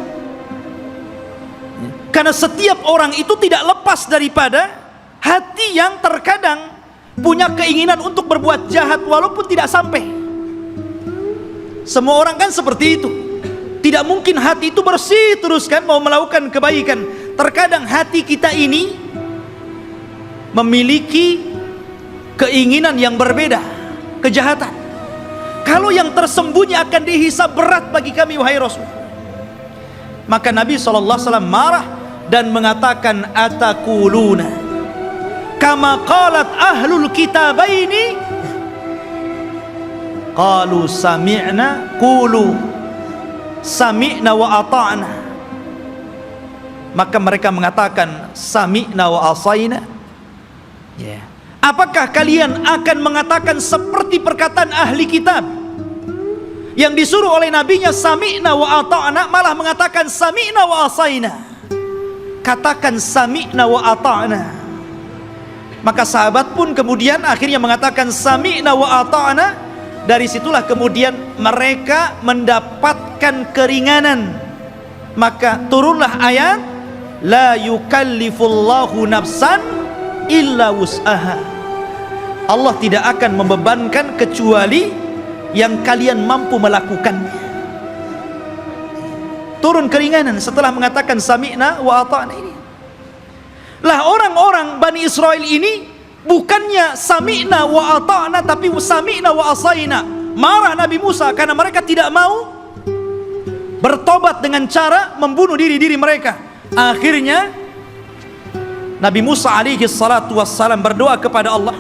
Karena setiap orang itu tidak lepas daripada hati yang terkadang punya keinginan untuk berbuat jahat walaupun tidak sampai. Semua orang kan seperti itu. Tidak mungkin hati itu bersih terus kan mau melakukan kebaikan. Terkadang hati kita ini memiliki keinginan yang berbeda, kejahatan. Kalau yang tersembunyi akan dihisab berat bagi kami wahai Rasul. Maka Nabi SAW marah dan mengatakan atakuluna kama qalat ahlul kitabaini qalu sami'na qulu sami'na wa ata'na. Maka mereka mengatakan sami'na wa asaina. Apakah kalian akan mengatakan seperti perkataan ahli kitab yang disuruh oleh nabinya sami'na wa ata'na, malah mengatakan sami'na wa asaina? Katakan sami'na wa ata'na. Maka sahabat pun kemudian akhirnya mengatakan sami'na wa ata'na. Dari situlah kemudian mereka mendapatkan keringanan. Maka turunlah ayat la yukallifullahu nafsan illa wus'aha. Allah tidak akan membebankan kecuali yang kalian mampu melakukannya. Turun keringanan setelah mengatakan sami'na wa ata'na ini. Lah orang-orang Bani Israel ini bukannya sami'na wa ata'na tapi sami'na wa asaina. Marah Nabi Musa karena mereka tidak mau bertobat dengan cara membunuh diri-diri mereka. Akhirnya Nabi Musa alaihi salatu wassalam berdoa kepada Allah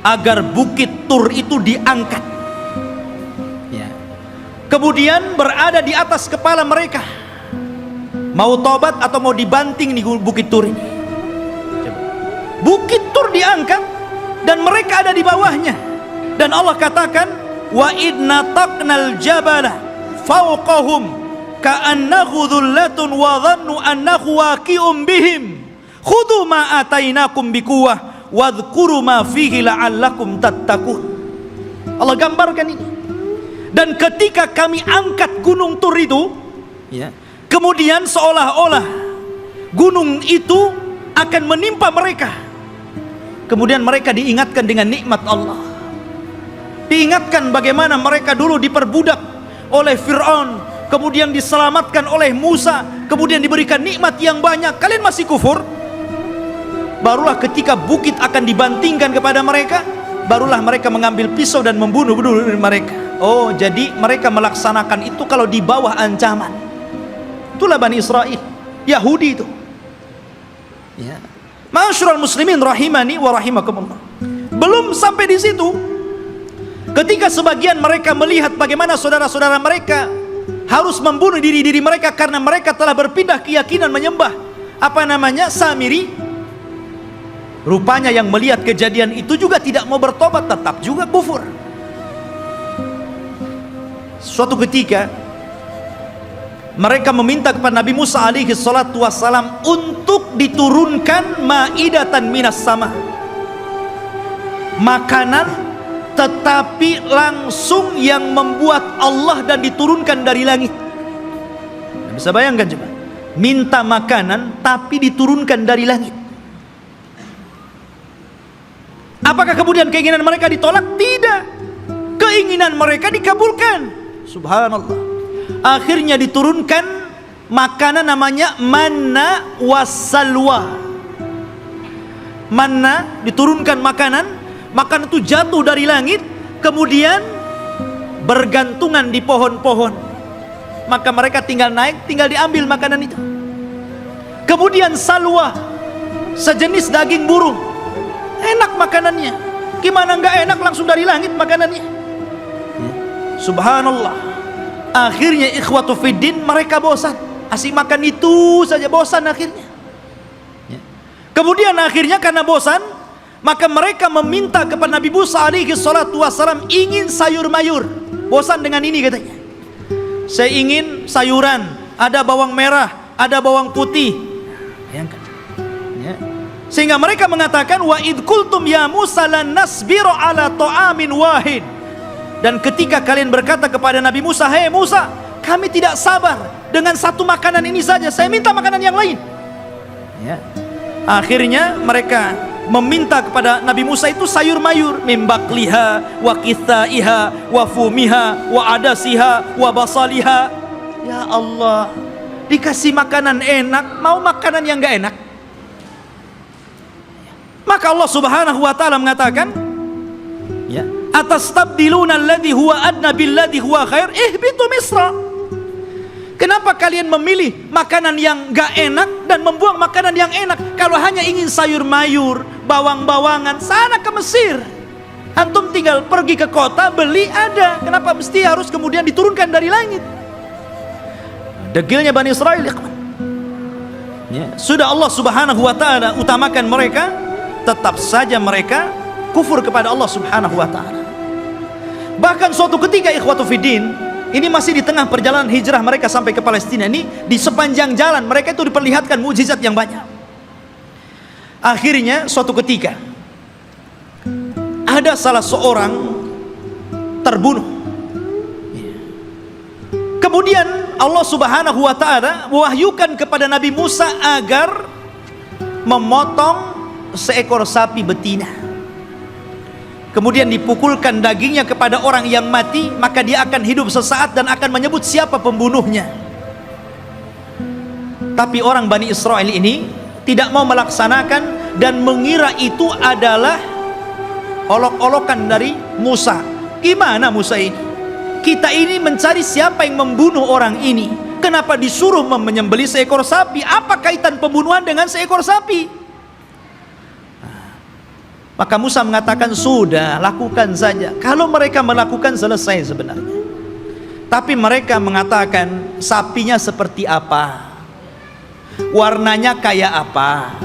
agar bukit Tur itu diangkat, kemudian berada di atas kepala mereka. Mau tobat atau mau dibanting di bukit Tur ini. Bukit Tur diangkat dan mereka ada di bawahnya. Dan Allah katakan wa idna taqnal jabala fawqahum ka'annahu dhullatun wa dhannu annahu waqi'un bihim khudhu ma atainakum biquwwah wadhkuru ma fihi la'allakum tattaqun. Allah gambarkan ini. Dan ketika kami angkat gunung Tur itu, kemudian seolah-olah gunung itu akan menimpa mereka. Kemudian mereka diingatkan dengan nikmat Allah. Diingatkan bagaimana mereka dulu diperbudak oleh Fir'aun, kemudian diselamatkan oleh Musa, kemudian diberikan nikmat yang banyak. Kalian masih kufur? Barulah ketika bukit akan dibantingkan kepada mereka, barulah mereka mengambil pisau dan membunuh mereka. Oh, jadi mereka melaksanakan itu kalau di bawah ancaman. Itulah Bani Israel, Yahudi itu. Ma'asyiral muslimin rahimani wa rahimakumullah. Belum sampai di situ, ketika sebagian mereka melihat bagaimana saudara-saudara mereka harus membunuh diri-diri mereka karena mereka telah berpindah keyakinan menyembah Samiri. Rupanya yang melihat kejadian itu juga tidak mau bertobat, tetap juga kufur. Suatu ketika mereka meminta kepada Nabi Musa alaihi salatu wassalam untuk diturunkan maidatan minas sama, makanan tetapi langsung yang membuat Allah dan diturunkan dari langit. Bisa bayangkan coba, minta makanan tapi diturunkan dari langit. Apakah kemudian keinginan mereka ditolak? Tidak, keinginan mereka dikabulkan. Subhanallah. Akhirnya diturunkan makanan namanya manna wassalwa. Manna, diturunkan makanan itu jatuh dari langit, kemudian bergantungan di pohon-pohon. Maka mereka tinggal naik, tinggal diambil makanan itu. Kemudian salwa, sejenis daging burung, enak makanannya. Gimana enggak enak, langsung dari langit makanannya. Subhanallah. Akhirnya ikhwatu fiddin, mereka bosan, asik makan itu saja, bosan akhirnya. Kemudian akhirnya karena bosan, maka mereka meminta kepada Nabi Musa alaihi salatu wassalam, ingin sayur mayur. Bosan dengan ini katanya. Saya ingin sayuran, ada bawang merah, ada bawang putih. Bayangkan. Ya. Sehingga mereka mengatakan, wa id qultum ya Musa lan nasbiru ala ta'amin wahid. Dan ketika kalian berkata kepada Nabi Musa, hei Musa, kami tidak sabar dengan satu makanan ini saja, saya minta makanan yang lain. Ya. Akhirnya mereka meminta kepada Nabi Musa itu sayur mayur, mimbakliha wa kithaiha wa fumiha wa adasiha wa basaliha. Ya Allah, dikasih makanan enak, mau makanan yang enggak enak? Maka Allah Subhanahu wa taala mengatakan, ya, atastabdiluna alladhi huwa adna billadhi huwa khair, ihbitu misra. Kenapa kalian memilih makanan yang gak enak dan membuang makanan yang enak? Kalau hanya ingin sayur mayur, bawang-bawangan, sana ke Mesir. Antum tinggal pergi ke kota, beli ada. Kenapa mesti harus kemudian diturunkan dari langit? Degilnya Bani Israel, ya. Sudah Allah Subhanahu wa ta'ala utamakan mereka, tetap saja mereka kufur kepada Allah Subhanahu wa ta'ala. Bahkan suatu ketika ikhwatu fiddin, ini masih di tengah perjalanan hijrah mereka sampai ke Palestina ini, di sepanjang jalan mereka itu diperlihatkan mukjizat yang banyak. Akhirnya suatu ketika ada salah seorang terbunuh. Kemudian Allah Subhanahu wa ta'ala mewahyukan kepada Nabi Musa agar memotong seekor sapi betina. Kemudian dipukulkan dagingnya kepada orang yang mati, maka dia akan hidup sesaat dan akan menyebut siapa pembunuhnya. Tapi orang Bani Israel ini tidak mau melaksanakan dan mengira itu adalah olok-olokan dari Musa. Gimana Musa ini? Kita ini mencari siapa yang membunuh orang ini. Kenapa disuruh menyembelih seekor sapi? Apa kaitan pembunuhan dengan seekor sapi? Maka Musa mengatakan, sudah, lakukan saja. Kalau mereka melakukan, selesai sebenarnya. Tapi mereka mengatakan, sapinya seperti apa, warnanya kayak apa,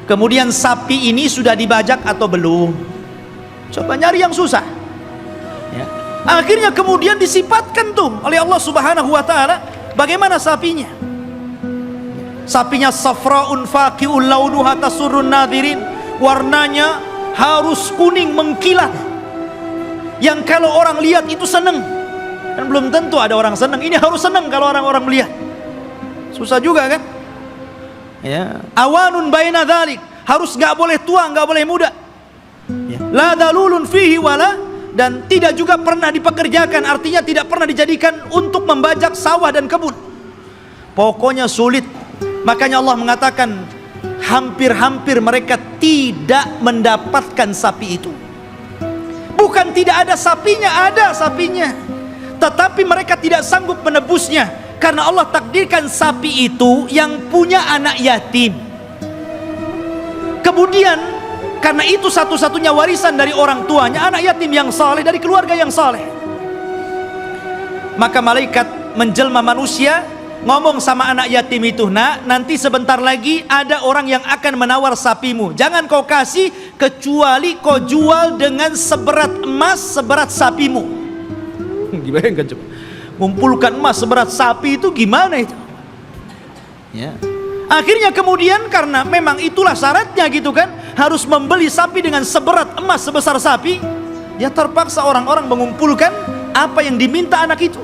kemudian sapi ini sudah dibajak atau belum. Coba nyari yang susah, ya. Akhirnya kemudian disifatkan tuh oleh Allah Subhanahu wa ta'ala, bagaimana sapinya. Sapinya safraun faqi'ul launuha tasurrun nadirin, warnanya harus kuning mengkilat, yang kalau orang lihat itu senang. Dan belum tentu ada orang senang, ini harus senang kalau orang-orang melihat. Susah juga kan, ya. Awanun baina dzalik, harus gak boleh tua, gak boleh muda, ya. La dalulun fihi wala, dan tidak juga pernah dipekerjakan, artinya tidak pernah dijadikan untuk membajak sawah dan kebun. Pokoknya sulit. Makanya Allah mengatakan, hampir-hampir mereka tidak mendapatkan sapi itu. Bukan tidak ada sapinya, ada sapinya, tetapi mereka tidak sanggup menebusnya, karena Allah takdirkan sapi itu yang punya anak yatim. Kemudian karena itu satu-satunya warisan dari orang tuanya, anak yatim yang saleh, dari keluarga yang saleh. Maka malaikat menjelma manusia, ngomong sama anak yatim itu, nak, nanti sebentar lagi ada orang yang akan menawar sapimu. Jangan kau kasih kecuali kau jual dengan seberat emas seberat sapimu. Gimana coba? Ngumpulkan emas seberat sapi itu gimana itu? Ya. Akhirnya kemudian karena memang itulah syaratnya gitu kan, harus membeli sapi dengan seberat emas sebesar sapi, ya terpaksa orang-orang mengumpulkan apa yang diminta anak itu.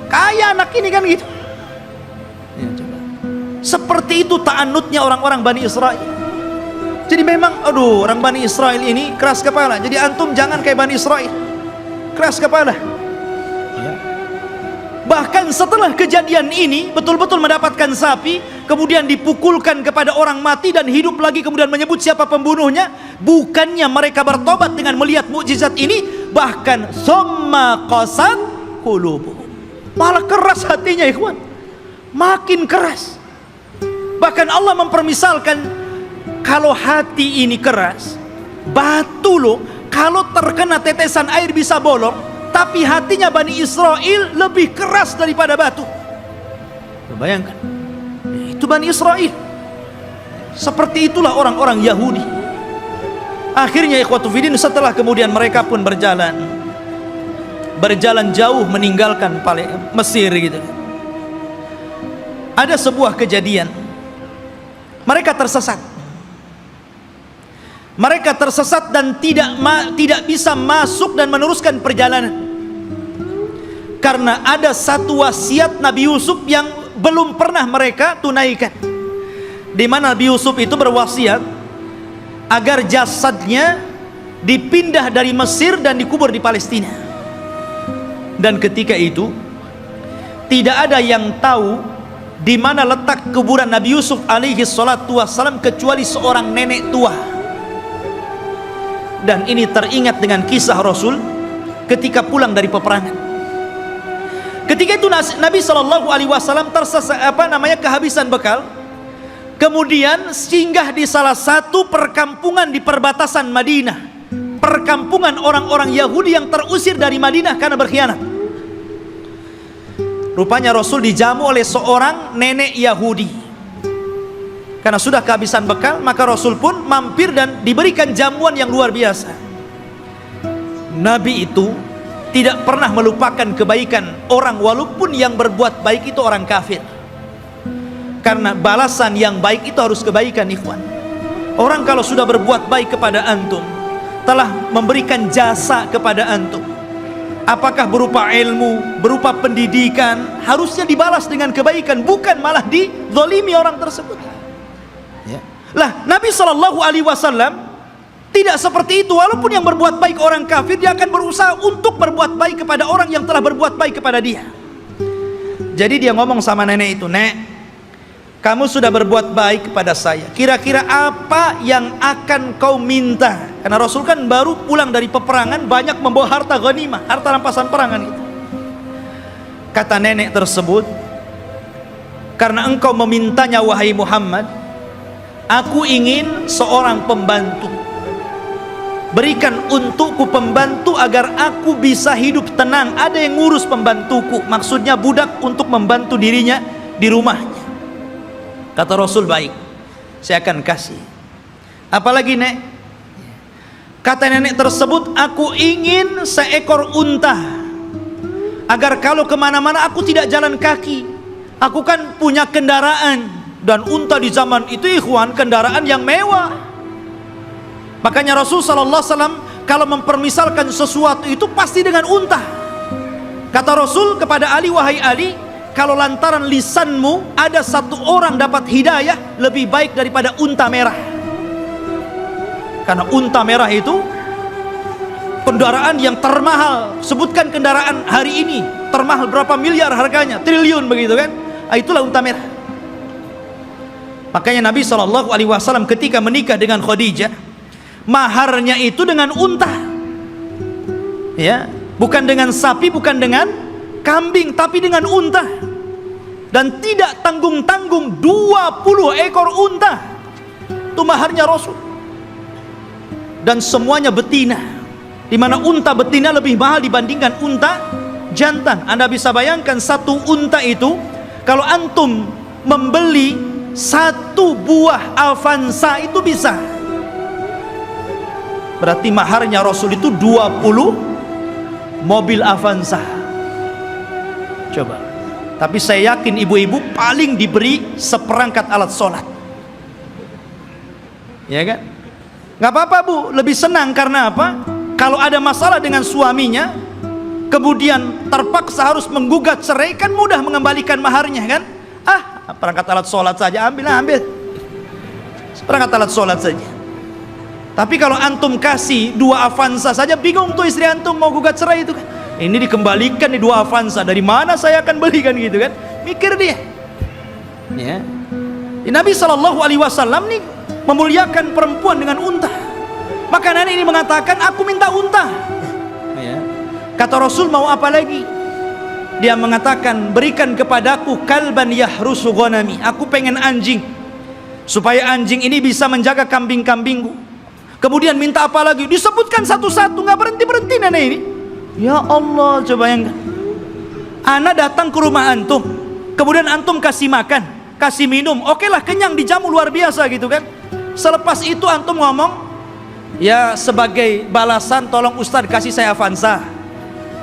Kaya anak ini kan gitu. Ya, coba. Seperti itu ta'annutnya orang-orang Bani Israel. Jadi memang, aduh, orang Bani Israel ini keras kepala. Jadi antum jangan kayak Bani Israel, keras kepala, ya. Bahkan setelah kejadian ini betul-betul mendapatkan sapi, kemudian dipukulkan kepada orang mati dan hidup lagi, kemudian menyebut siapa pembunuhnya. Bukannya mereka bertobat dengan melihat mukjizat ini, bahkan summa qasat qulubuhum, malah keras hatinya ikhwan, makin keras. Bahkan Allah mempermisalkan, kalau hati ini keras, batu loh, kalau terkena tetesan air bisa bolong. Tapi hatinya Bani Israel lebih keras daripada batu. Bayangkan, itu Bani Israel. Seperti itulah orang-orang Yahudi. Akhirnya ikhwatu fiddin, setelah kemudian mereka pun berjalan jauh meninggalkan Mesir gitu. Ada sebuah kejadian, mereka tersesat. Mereka tersesat dan tidak bisa masuk dan meneruskan perjalanan, karena ada satu wasiat Nabi Yusuf yang belum pernah mereka tunaikan, di mana Nabi Yusuf itu berwasiat agar jasadnya dipindah dari Mesir dan dikubur di Palestina. Dan ketika itu tidak ada yang tahu di mana letak kuburan Nabi Yusuf alaihi salatu wassalam kecuali seorang nenek tua. Dan ini teringat dengan kisah Rasul ketika pulang dari peperangan. Ketika itu Nabi Shallallahu Alaihi Wasallam kehabisan bekal, kemudian singgah di salah satu perkampungan di perbatasan Madinah, perkampungan orang-orang Yahudi yang terusir dari Madinah karena berkhianat. Rupanya Rasul dijamu oleh seorang nenek Yahudi. Karena sudah kehabisan bekal, maka Rasul pun mampir dan diberikan jamuan yang luar biasa. Nabi itu tidak pernah melupakan kebaikan orang, walaupun yang berbuat baik itu orang kafir. Karena balasan yang baik itu harus kebaikan, ikhwan. Orang kalau sudah berbuat baik kepada antum, telah memberikan jasa kepada antum, apakah berupa ilmu, berupa pendidikan, harusnya dibalas dengan kebaikan, bukan malah dizalimi orang tersebut. Lah, Nabi Shallallahu Alaihi Wasallam tidak seperti itu. Walaupun yang berbuat baik orang kafir, dia akan berusaha untuk berbuat baik kepada orang yang telah berbuat baik kepada dia. Jadi dia ngomong sama nenek itu, "Nek, kamu sudah berbuat baik kepada saya. Kira-kira apa yang akan kau minta?" Karena Rasul kan baru pulang dari peperangan, banyak membawa harta ghanimah, harta rampasan perangan itu. Kata nenek tersebut, "Karena engkau memintanya wahai Muhammad, aku ingin seorang pembantu. Berikan untukku pembantu agar aku bisa hidup tenang. Ada yang ngurus pembantuku." Maksudnya budak untuk membantu dirinya di rumahnya. Kata Rasul, "Baik, saya akan kasih. Apalagi, Nek?" Kata nenek tersebut, "Aku ingin seekor unta, agar kalau kemana-mana aku tidak jalan kaki. Aku kan punya kendaraan." Dan unta di zaman itu, ikhwan, kendaraan yang mewah. Makanya Rasul sallallahu alaihi wasallam kalau mempermisalkan sesuatu itu pasti dengan unta. Kata Rasul kepada Ali, "Wahai Ali, kalau lantaran lisanmu ada satu orang dapat hidayah, lebih baik daripada unta merah." Karena unta merah itu kendaraan yang termahal. Sebutkan kendaraan hari ini termahal berapa miliar harganya, triliun begitu kan. Itulah unta merah. Makanya Nabi Shallallahu Alaihi Wasallam ketika menikah dengan Khadijah, maharnya itu dengan unta, ya, bukan dengan sapi, bukan dengan kambing, tapi dengan unta. Dan tidak tanggung-tanggung, 20 ekor unta itu maharnya Rasul. Dan semuanya betina, dimana unta betina lebih mahal dibandingkan unta jantan. Anda bisa bayangkan satu unta itu, kalau antum membeli satu buah Avanza itu bisa, berarti maharnya Rasul itu 20 mobil Avanza. Coba. Tapi saya yakin ibu-ibu paling diberi seperangkat alat sholat, ya kan? Nggak apa-apa bu, lebih senang. Karena apa? Kalau ada masalah dengan suaminya, kemudian terpaksa harus menggugat cerai, kan mudah mengembalikan maharnya kan? Perangkat alat sholat saja, ambil perangkat alat sholat saja. Tapi kalau antum kasih 2 Avanza saja, bingung tuh istri antum mau gugat cerai itu kan. Ini dikembalikan di 2 Avanza, dari mana saya akan belikan gitu kan? Mikir dia. Ya. Nabi SAW nih memuliakan perempuan dengan unta. Maka nenek ini mengatakan, aku minta unta. Ya. Kata Rasul, mau apa lagi? Dia mengatakan, berikan kepadaku kalban yahrusu ghanami. Aku pengen anjing, supaya anjing ini bisa menjaga kambing-kambingku. Kemudian minta apa lagi? Disebutkan satu-satu, nggak berhenti-berhenti nenek ini. Ya Allah, coba bayangkan. Ana datang ke rumah antum, kemudian antum kasih makan, kasih minum, oke lah, kenyang, dijamu luar biasa gitu kan. Selepas itu antum ngomong, ya sebagai balasan tolong Ustadz kasih saya Avanza,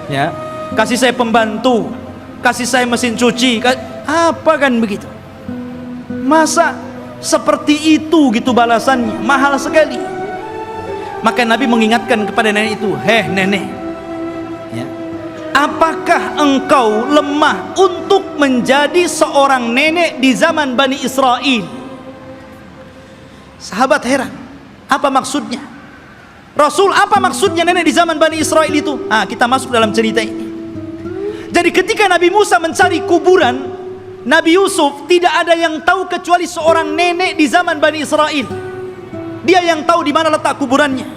ya, kasih saya pembantu, kasih saya mesin cuci, apa kan begitu. Masa seperti itu gitu balasannya? Mahal sekali. Maka Nabi mengingatkan kepada nenek itu, heh nenek, ya, apakah engkau lemah untuk menjadi seorang nenek di zaman Bani Israel? Sahabat heran, apa maksudnya? Rasul, apa maksudnya nenek di zaman Bani Israel itu? Kita masuk dalam cerita ini. Jadi ketika Nabi Musa mencari kuburan Nabi Yusuf, tidak ada yang tahu kecuali seorang nenek di zaman Bani Israel. Dia yang tahu di mana letak kuburannya.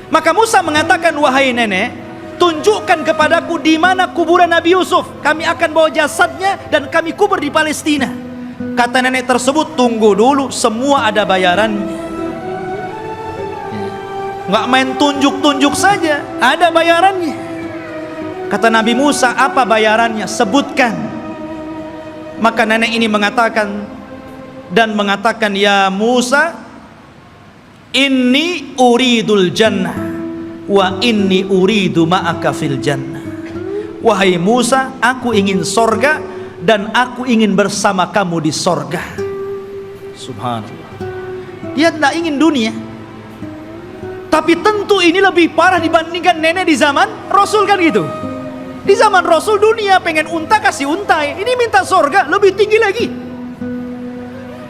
Maka Musa mengatakan, wahai nenek, tunjukkan kepadaku di mana kuburan Nabi Yusuf. Kami akan bawa jasadnya dan kami kubur di Palestina. Kata nenek tersebut, tunggu dulu, semua ada bayarannya. Nggak main tunjuk-tunjuk saja, ada bayarannya. Kata Nabi Musa, apa bayarannya? Sebutkan. Maka nenek ini mengatakan, ya Musa, inni uridul jannah wa inni uridu ma'aka fil jannah. Wahai Musa, aku ingin sorga dan aku ingin bersama kamu di sorga. Subhanallah. Dia tidak ingin dunia. Tapi tentu ini lebih parah dibandingkan nenek di zaman Rasul kan gitu. Di zaman Rasul dunia, pengen unta kasih unta, ini minta sorga lebih tinggi lagi.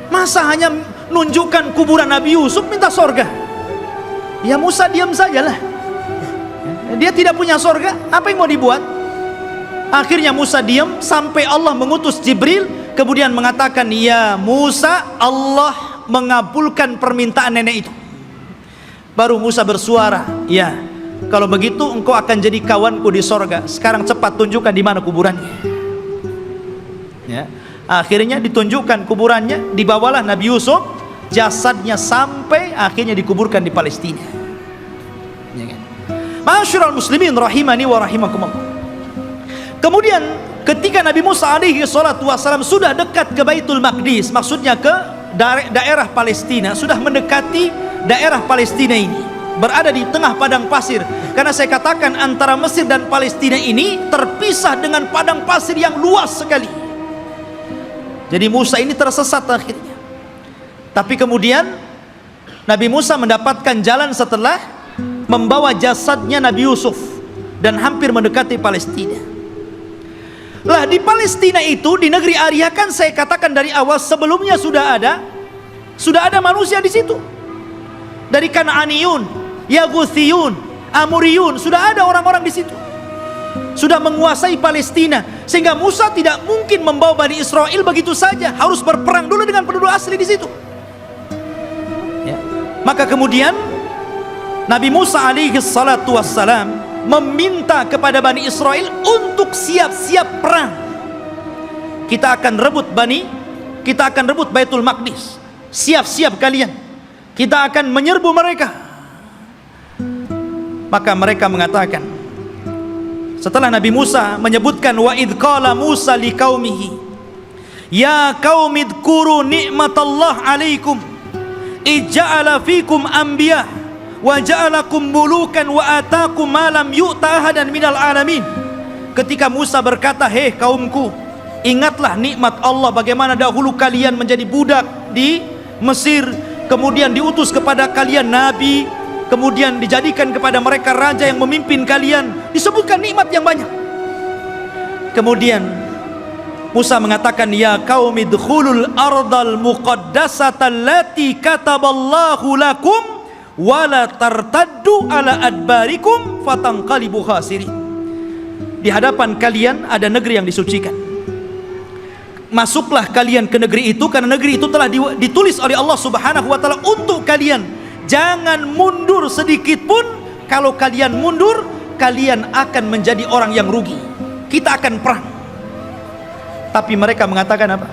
Masa hanya nunjukkan kuburan Nabi Yusuf minta sorga? Ya Musa diam sajalah. Dia tidak punya sorga, apa yang mau dibuat? Akhirnya Musa diam sampai Allah mengutus Jibril, kemudian mengatakan, ya Musa, Allah mengabulkan permintaan nenek itu. Baru Musa bersuara, ya, kalau begitu engkau akan jadi kawanku di sorga. Sekarang cepat tunjukkan di mana kuburannya. Ya. Akhirnya ditunjukkan kuburannya, dibawalah Nabi Yusuf, jasadnya sampai akhirnya dikuburkan di Palestina. Ya kan? Ma'asyiral muslimin rahimani wa rahimakumullah. Kemudian ketika Nabi Musa alaihi salatu wassalam sudah dekat ke Baitul Maqdis, maksudnya ke daerah Palestina, sudah mendekati daerah Palestina ini, berada di tengah padang pasir. Karena saya katakan antara Mesir dan Palestina ini terpisah dengan padang pasir yang luas sekali. Jadi Musa ini tersesat akhirnya. Tapi kemudian Nabi Musa mendapatkan jalan setelah membawa jasadnya Nabi Yusuf dan hampir mendekati Palestina. Lah di Palestina itu, di negeri Arya, kan saya katakan dari awal sebelumnya sudah ada manusia di situ. Dari Kan'aniyun, Yaguthiyun, Amuriyun, sudah ada orang-orang di situ. Sudah menguasai Palestina, sehingga Musa tidak mungkin membawa Bani Israel begitu saja, harus berperang dulu dengan penduduk asli di situ. Ya. Maka kemudian Nabi Musa alaihi salatu wassalam meminta kepada Bani Israel untuk siap-siap perang. Kita akan rebut Baitul Maqdis. Siap-siap kalian. Kita akan menyerbu mereka. Maka mereka mengatakan, setelah Nabi Musa menyebutkan, wa idh qala Musa liqaumihi ya qaumi dzkuru ni'matallah 'alaikum ij'ala fikum anbiya wa ja'alakum mulukan wa ataakum ma lam yu'ta ahadan minal alamin. Ketika Musa berkata, hei kaumku, ingatlah nikmat Allah, bagaimana dahulu kalian menjadi budak di Mesir, kemudian diutus kepada kalian nabi, kemudian dijadikan kepada mereka raja yang memimpin kalian, disebutkan nikmat yang banyak. Kemudian Musa mengatakan, ya qaumi dkhulul ardal muqaddasata allati kataballahu lakum wala tartaddu ala adbarikum fatanqalibu khasirin. di hadapan kalian ada negeri yang disucikan. Masuklah kalian ke negeri itu, karena negeri itu telah ditulis oleh Allah Subhanahu wa taala untuk kalian. Jangan mundur sedikit pun. Kalau kalian mundur, kalian akan menjadi orang yang rugi. Kita akan perang. Tapi mereka mengatakan apa?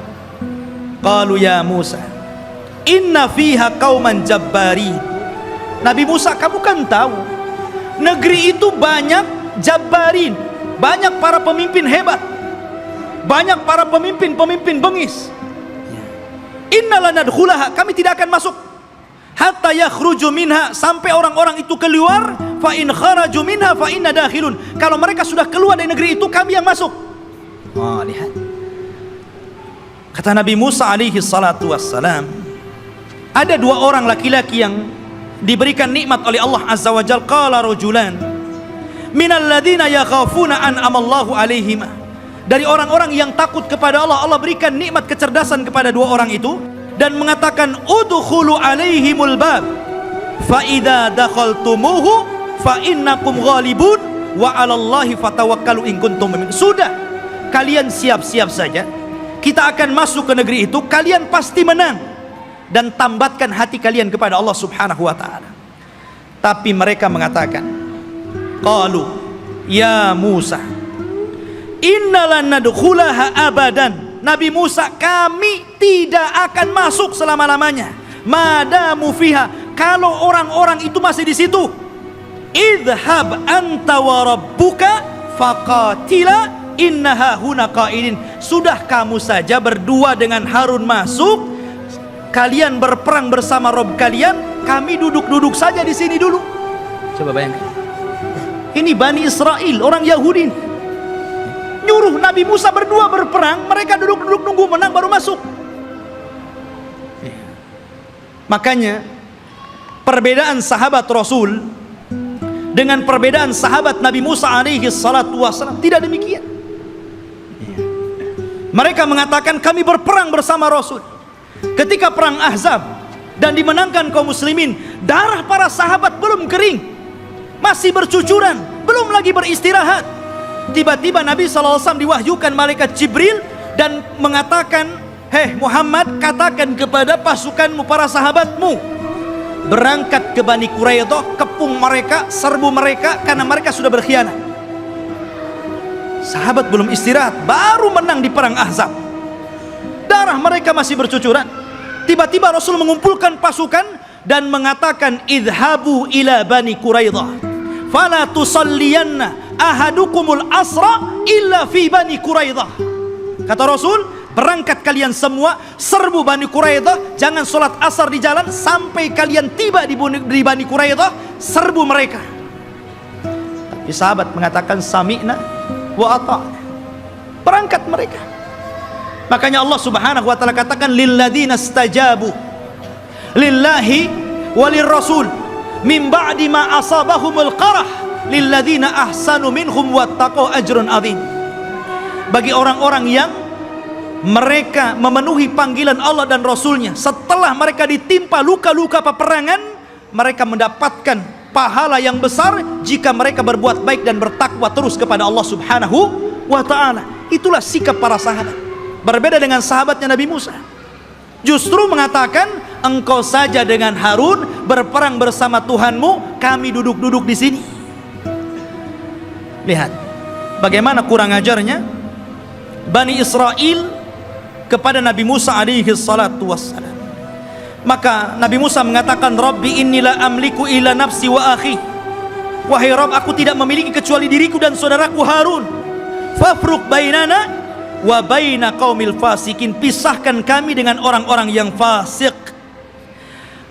Qalu ya Musa, inna fiha qauman jabbarin. Nabi Musa, kamu kan tahu negeri itu banyak jabbarin, banyak para pemimpin hebat, banyak para pemimpin bengis. Inna lanadkhulaha, kami tidak akan masuk hatta yakhruju minha, sampai orang-orang itu keluar. Fa in kharaju minha fa inna dakhilun, kalau mereka sudah keluar dari negeri itu, kami yang masuk. Lihat, kata Nabi Musa alaihi salatu wassalam, ada dua orang laki-laki yang diberikan nikmat oleh Allah azza wa jalla. Qala rajulan minal ladzina yakhafuna an amallahu alaihima, dari orang-orang yang takut kepada Allah, Allah berikan nikmat kecerdasan kepada dua orang itu, dan mengatakan udkhulu alaihimul bab fa idza dakhaltumuhu fa innakum ghalibun wa 'alallahi fatawakkalu in kuntum mu'minin. Sudah, kalian siap-siap saja, kita akan masuk ke negeri itu, kalian pasti menang, dan tambatkan hati kalian kepada Allah Subhanahu wa taala. Tapi mereka mengatakan, qalu ya Musa innalan nadkhulaha abadan. Nabi Musa, kami tidak akan masuk selama-lamanya. Madamu fiha, kalau orang-orang itu masih di situ. Idhab anta wa rabbuka faqatila innaha huna qaidin. Sudah, kamu saja berdua dengan Harun masuk, kalian berperang bersama Rob kalian, kami duduk-duduk saja di sini dulu. Coba bayangkan, ini Bani Israel, orang Yahudi, nyuruh Nabi Musa berdua berperang, mereka duduk-duduk nunggu menang baru masuk. Makanya perbedaan sahabat Rasul dengan perbedaan sahabat Nabi Musa alaihi salatu wassalam tidak demikian. Mereka mengatakan kami berperang bersama Rasul. Ketika perang Ahzab dan dimenangkan kaum muslimin, darah para sahabat belum kering, masih bercucuran, belum lagi beristirahat. Tiba-tiba Nabi SAW diwahyukan malaikat Jibril dan mengatakan, hei Muhammad, katakan kepada pasukanmu, para sahabatmu, berangkat ke Bani Quraidah, kepung mereka, serbu mereka, karena mereka sudah berkhianat. Sahabat belum istirahat, baru menang di perang Ahzab, darah mereka masih bercucuran. Tiba-tiba Rasul mengumpulkan pasukan dan mengatakan, idhabu ila Bani Quraidah fala tusalliyanna ahadukumul asra illa fi Bani Quraidah. Kata Rasul, berangkat kalian semua, serbu Bani Quraidah, jangan sholat asar di jalan sampai kalian tiba di Bani Quraidah, serbu mereka. Tapi sahabat mengatakan sami'na wa ata'na, berangkat mereka. Makanya Allah Subhanahu wa taala katakan lilladzina stajabu lillahi walir rasul min ba'di ma asabahumul qarah lilladzina ahsanu minhum wattaqau ajrun adzim. Bagi orang-orang yang mereka memenuhi panggilan Allah dan Rasulnya, setelah mereka ditimpa luka-luka peperangan, mereka mendapatkan pahala yang besar jika mereka berbuat baik dan bertakwa terus kepada Allah Subhanahu wa ta'ala. Itulah sikap para sahabat, berbeda dengan sahabatnya Nabi Musa. Justru mengatakan, engkau saja dengan Harun berperang bersama Tuhanmu, kami duduk-duduk di sini. Lihat bagaimana kurang ajarnya Bani Israel kepada Nabi Musa alaihi salatu wassalam. Maka Nabi Musa mengatakan, Rabbi inni la amliku ila nafsi wa akhi. Wahai Rabb, aku tidak memiliki kecuali diriku dan saudaraku Harun. Fafruq bainana wa baina qaumil fasikin, pisahkan kami dengan orang-orang yang fasik.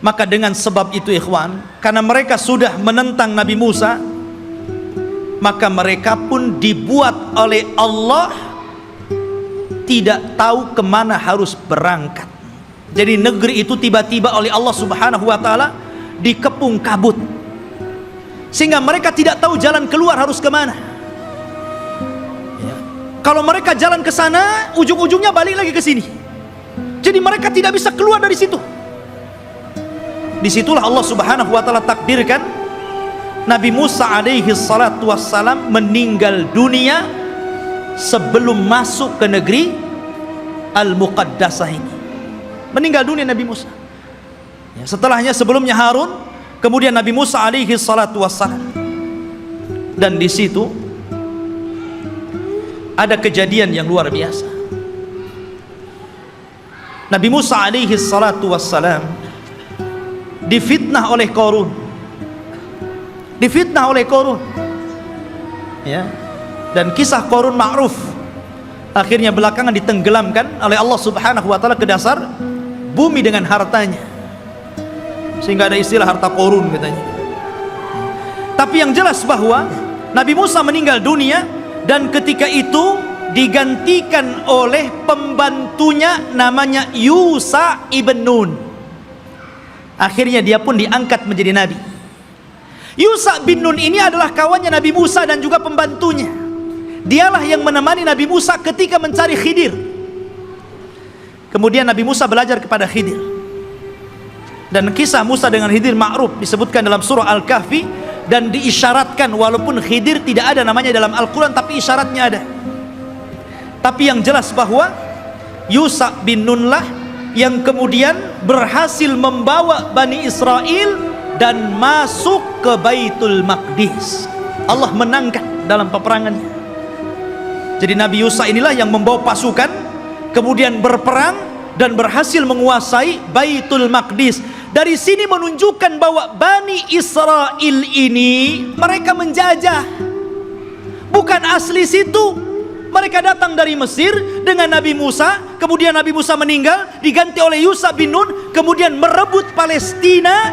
Maka dengan sebab itu ikhwan, karena mereka sudah menentang Nabi Musa, maka mereka pun dibuat oleh Allah tidak tahu kemana harus berangkat. Jadi negeri itu tiba-tiba oleh Allah Subhanahu wa ta'ala dikepung kabut, sehingga mereka tidak tahu jalan keluar harus kemana. Kalau mereka jalan ke sana, ujung-ujungnya balik lagi ke sini. Jadi mereka tidak bisa keluar dari situ. Disitulah Allah Subhanahu wa ta'ala takdirkan Nabi Musa alaihi salatu wassalam meninggal dunia sebelum masuk ke negeri Al-Muqaddasah ini. Meninggal dunia Nabi Musa. Ya, setelahnya sebelumnya Harun, kemudian Nabi Musa alaihi salatu wassalam. Dan di situ ada kejadian yang luar biasa. Nabi Musa alaihi salatu wassalam difitnah oleh Qarun. Difitnah oleh Qarun. Ya. Dan kisah Qarun ma'ruf. Akhirnya belakangan ditenggelamkan oleh Allah Subhanahu wa taala ke dasar bumi dengan hartanya. Sehingga ada istilah harta Qarun katanya. Tapi yang jelas bahwa Nabi Musa meninggal dunia dan ketika itu digantikan oleh pembantunya namanya Yusha ibn Nun. Akhirnya dia pun diangkat menjadi nabi. Yusha bin Nun ini adalah kawannya Nabi Musa dan juga pembantunya. Dialah yang menemani Nabi Musa ketika mencari Khidir. Kemudian Nabi Musa belajar kepada Khidir. Dan kisah Musa dengan Khidir ma'ruf disebutkan dalam surah Al-Kahfi dan diisyaratkan, walaupun Khidir tidak ada namanya dalam Al-Quran tapi isyaratnya ada. Tapi yang jelas bahwa Yusha bin Nun lah yang kemudian berhasil membawa Bani Israel dan masuk ke Baitul Maqdis. Allah menangkan dalam peperangannya. Jadi Nabi Yusha inilah yang membawa pasukan kemudian berperang dan berhasil menguasai Baitul Maqdis. Dari sini menunjukkan bahwa Bani Israel ini mereka menjajah, bukan asli situ. Mereka datang dari Mesir dengan Nabi Musa, kemudian Nabi Musa meninggal, diganti oleh Yusha bin Nun, kemudian merebut Palestina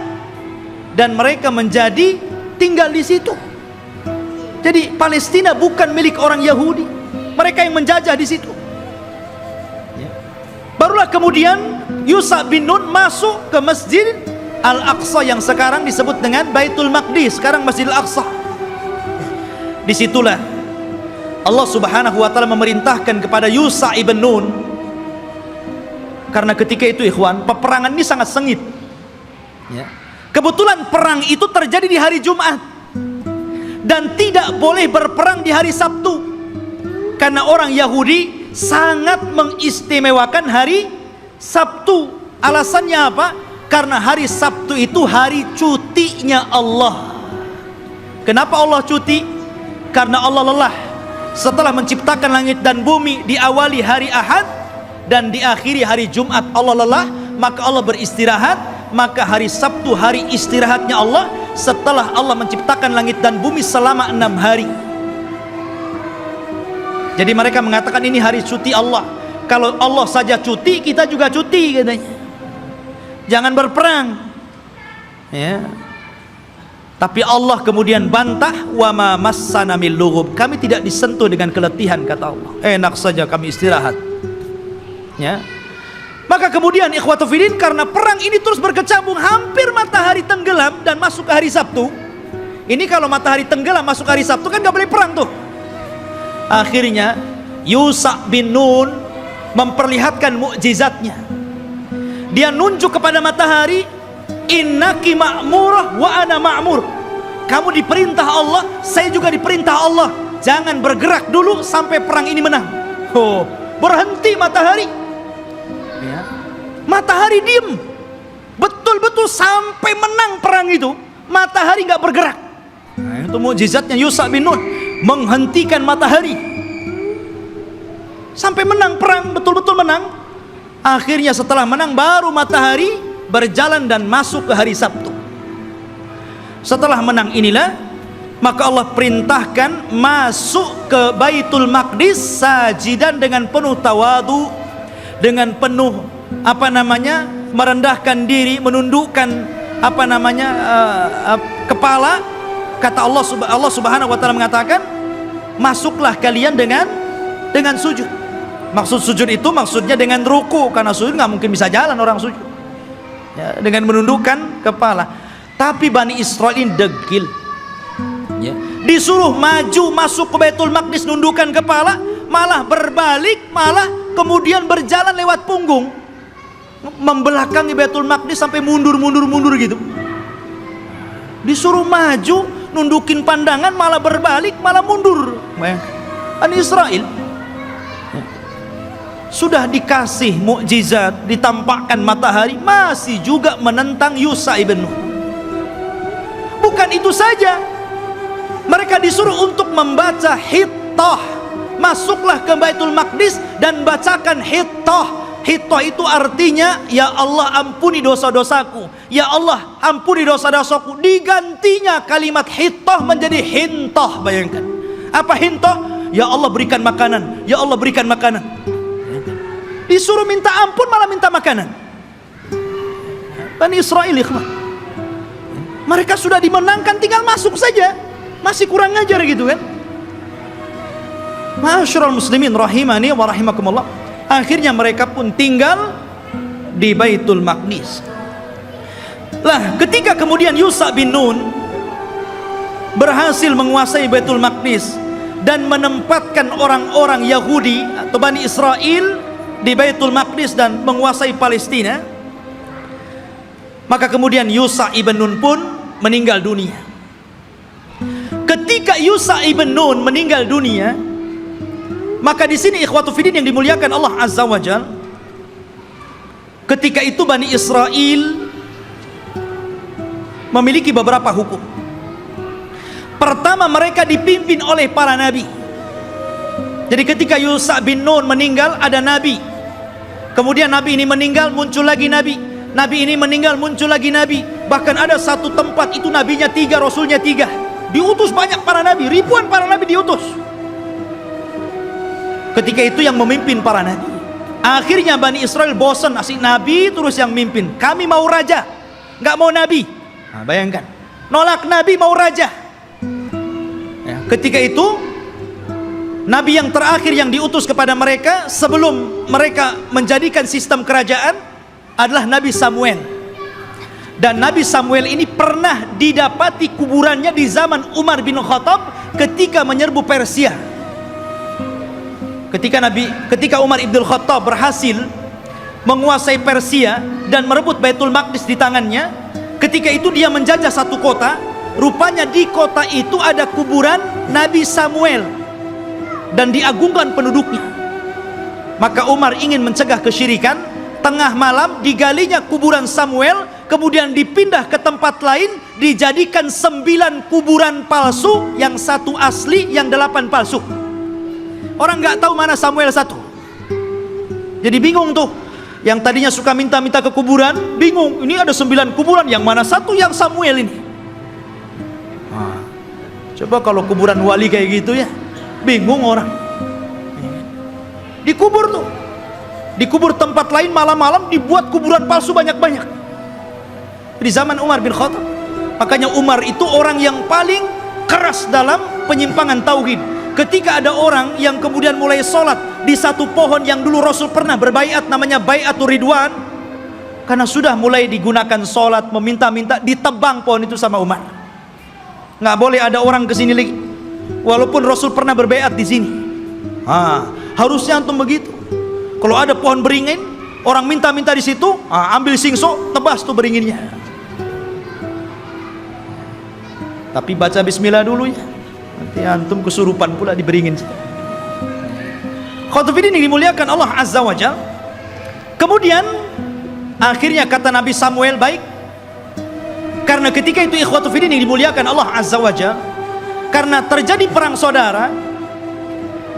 dan mereka menjadi tinggal di situ. Jadi Palestina bukan milik orang Yahudi, mereka yang menjajah di situ. Barulah kemudian Yusha bin Nun masuk ke Masjid Al-Aqsa yang sekarang disebut dengan Baitul Maqdis, sekarang Masjid Al-Aqsa. Disitulah Allah Subhanahu wa taala memerintahkan kepada Yusha ibn Nun, karena ketika itu ikhwan, peperangan ini sangat sengit. Ya. Kebetulan perang itu terjadi di hari Jumat dan tidak boleh berperang di hari Sabtu, karena orang Yahudi sangat mengistimewakan hari Sabtu. Alasannya apa? Karena hari Sabtu itu hari cutinya Allah. Kenapa Allah cuti? Karena Allah lelah. Setelah menciptakan langit dan bumi, diawali hari Ahad dan diakhiri hari Jumat, Allah lelah, maka Allah beristirahat. Maka hari Sabtu hari istirahatnya Allah setelah Allah menciptakan langit dan bumi selama 6 hari. Jadi mereka mengatakan ini hari cuti Allah. Kalau Allah saja cuti, kita juga cuti katanya. Jangan berperang. Ya. Tapi Allah kemudian bantah, wa ma massana min lughub. Kami tidak disentuh dengan keletihan, kata Allah. Enak saja kami istirahat. Ya. Maka kemudian ikhwatu fillah, karena perang ini terus berkecambung, hampir matahari tenggelam dan masuk ke hari Sabtu. Ini kalau matahari tenggelam masuk hari Sabtu kan gak boleh perang tuh. Akhirnya Yusha bin Nun memperlihatkan mukjizatnya. Dia nunjuk kepada matahari, innaki ma'murah wa ana ma'mur. Kamu diperintah Allah, saya juga diperintah Allah. Jangan bergerak dulu sampai perang ini menang. Oh, berhenti matahari. Ya. Matahari diem. Betul-betul sampai menang perang itu, matahari nggak bergerak. Nah, itu mukjizatnya Yusha bin Nun, menghentikan matahari sampai menang perang, betul-betul menang. Akhirnya setelah menang baru matahari berjalan dan masuk ke hari Sabtu. Setelah menang inilah maka Allah perintahkan masuk ke Baitul Maqdis sajidan dengan penuh tawadu, dengan penuh merendahkan diri, menundukkan kepala. Kata Allah Subhanahu wa taala mengatakan, masuklah kalian dengan sujud. Maksud sujud itu maksudnya dengan ruku, karena sujud nggak mungkin bisa jalan orang sujud. Ya, dengan menundukkan kepala. Tapi Bani Israel ini degil. Ya. Disuruh maju masuk ke Baitul Maqdis nundukkan kepala, malah berbalik, malah kemudian berjalan lewat punggung, membelakangi Baitul Maqdis sampai mundur gitu. Disuruh maju nundukin pandangan malah berbalik, malah mundur. Bani Israel sudah dikasih mukjizat, ditampakkan matahari, masih juga menentang Yusha ibn Nun. Bukan itu saja, mereka disuruh untuk membaca Hittah. Masuklah ke Baitul Maqdis dan bacakan Hittah. Hittah itu artinya, ya Allah ampuni dosa-dosaku, ya Allah ampuni dosa-dosaku. Digantinya kalimat Hittah menjadi Hintah. Bayangkan, apa Hintah? Ya Allah berikan makanan, ya Allah berikan makanan. Disuruh minta ampun malah minta makanan. Bani Israel, ikhwan, mereka sudah dimenangkan, tinggal masuk saja, masih kurang ajar gitu kan. Ma'asyiral muslimin rahimani wa rahimakumullah. Akhirnya mereka pun tinggal di Baitul Maqdis. Lah, ketika kemudian Yusha bin Nun berhasil menguasai Baitul Maqdis dan menempatkan orang-orang Yahudi atau Bani Israel di Baitul Maqdis dan menguasai Palestina, maka kemudian Yusha ibn Nun pun meninggal dunia. Ketika Yusha ibn Nun meninggal dunia, maka di sini ikhwatu fiddin yang dimuliakan Allah Azza wa Jalla, ketika itu Bani Israel memiliki beberapa hukum. Pertama, mereka dipimpin oleh para nabi. Jadi ketika Yusha bin Nun meninggal, ada nabi. Kemudian nabi ini meninggal, muncul lagi nabi. Nabi ini meninggal, muncul lagi nabi. Bahkan ada satu tempat itu nabinya 3, rasulnya 3. Diutus banyak para nabi, ribuan para nabi diutus. Ketika itu yang memimpin para nabi. Akhirnya Bani Israel bosan, asik nabi terus yang mimpin. Kami mau raja, nggak mau nabi. Nah, bayangkan, nolak nabi, mau raja. Ya, ketika itu nabi yang terakhir yang diutus kepada mereka sebelum mereka menjadikan sistem kerajaan adalah Nabi Samuel. Dan Nabi Samuel ini pernah didapati kuburannya di zaman Umar bin Khattab ketika menyerbu Persia. Ketika Umar ibn Khattab berhasil menguasai Persia dan merebut Baitul Maqdis di tangannya, ketika itu dia menjajah satu kota. Rupanya di kota itu ada kuburan Nabi Samuel dan diagungkan penduduknya. Maka Umar ingin mencegah kesyirikan. Tengah malam digalinya kuburan Samuel, kemudian dipindah ke tempat lain, dijadikan 9 kuburan palsu, yang 1 asli, yang 8 palsu. Orang nggak tahu mana Samuel 1. Jadi bingung tuh. Yang tadinya suka minta-minta ke kuburan, bingung. Ini ada 9 kuburan, yang mana 1 yang Samuel ini? Nah, coba kalau kuburan wali kayak gitu ya, bingung orang. Dikubur tuh. Dikubur tempat lain, malam-malam dibuat kuburan palsu banyak-banyak. Di zaman Umar bin Khattab. Makanya Umar itu orang yang paling keras dalam penyimpangan tauhid. Ketika ada orang yang kemudian mulai sholat di satu pohon yang dulu Rasul pernah berbaiat, namanya Baiatur Ridwan, karena sudah mulai digunakan sholat, meminta-minta, ditebang pohon itu sama Umar. Nggak boleh ada orang kesini lagi, walaupun Rasul pernah berbaiat di sini. Harusnya antum begitu. Kalau ada pohon beringin, orang minta-minta di situ, ambil singso, tebas tuh beringinnya. Tapi baca bismillah dulu ya. Nanti antum kesurupan pula di beringin. Khotufidin yang dimuliakan Allah Azza wa Jalla. Kemudian akhirnya kata Nabi Samuel, baik. Karena ketika itu ikhwatufidin yang dimuliakan Allah Azza wa Jalla, karena terjadi perang saudara,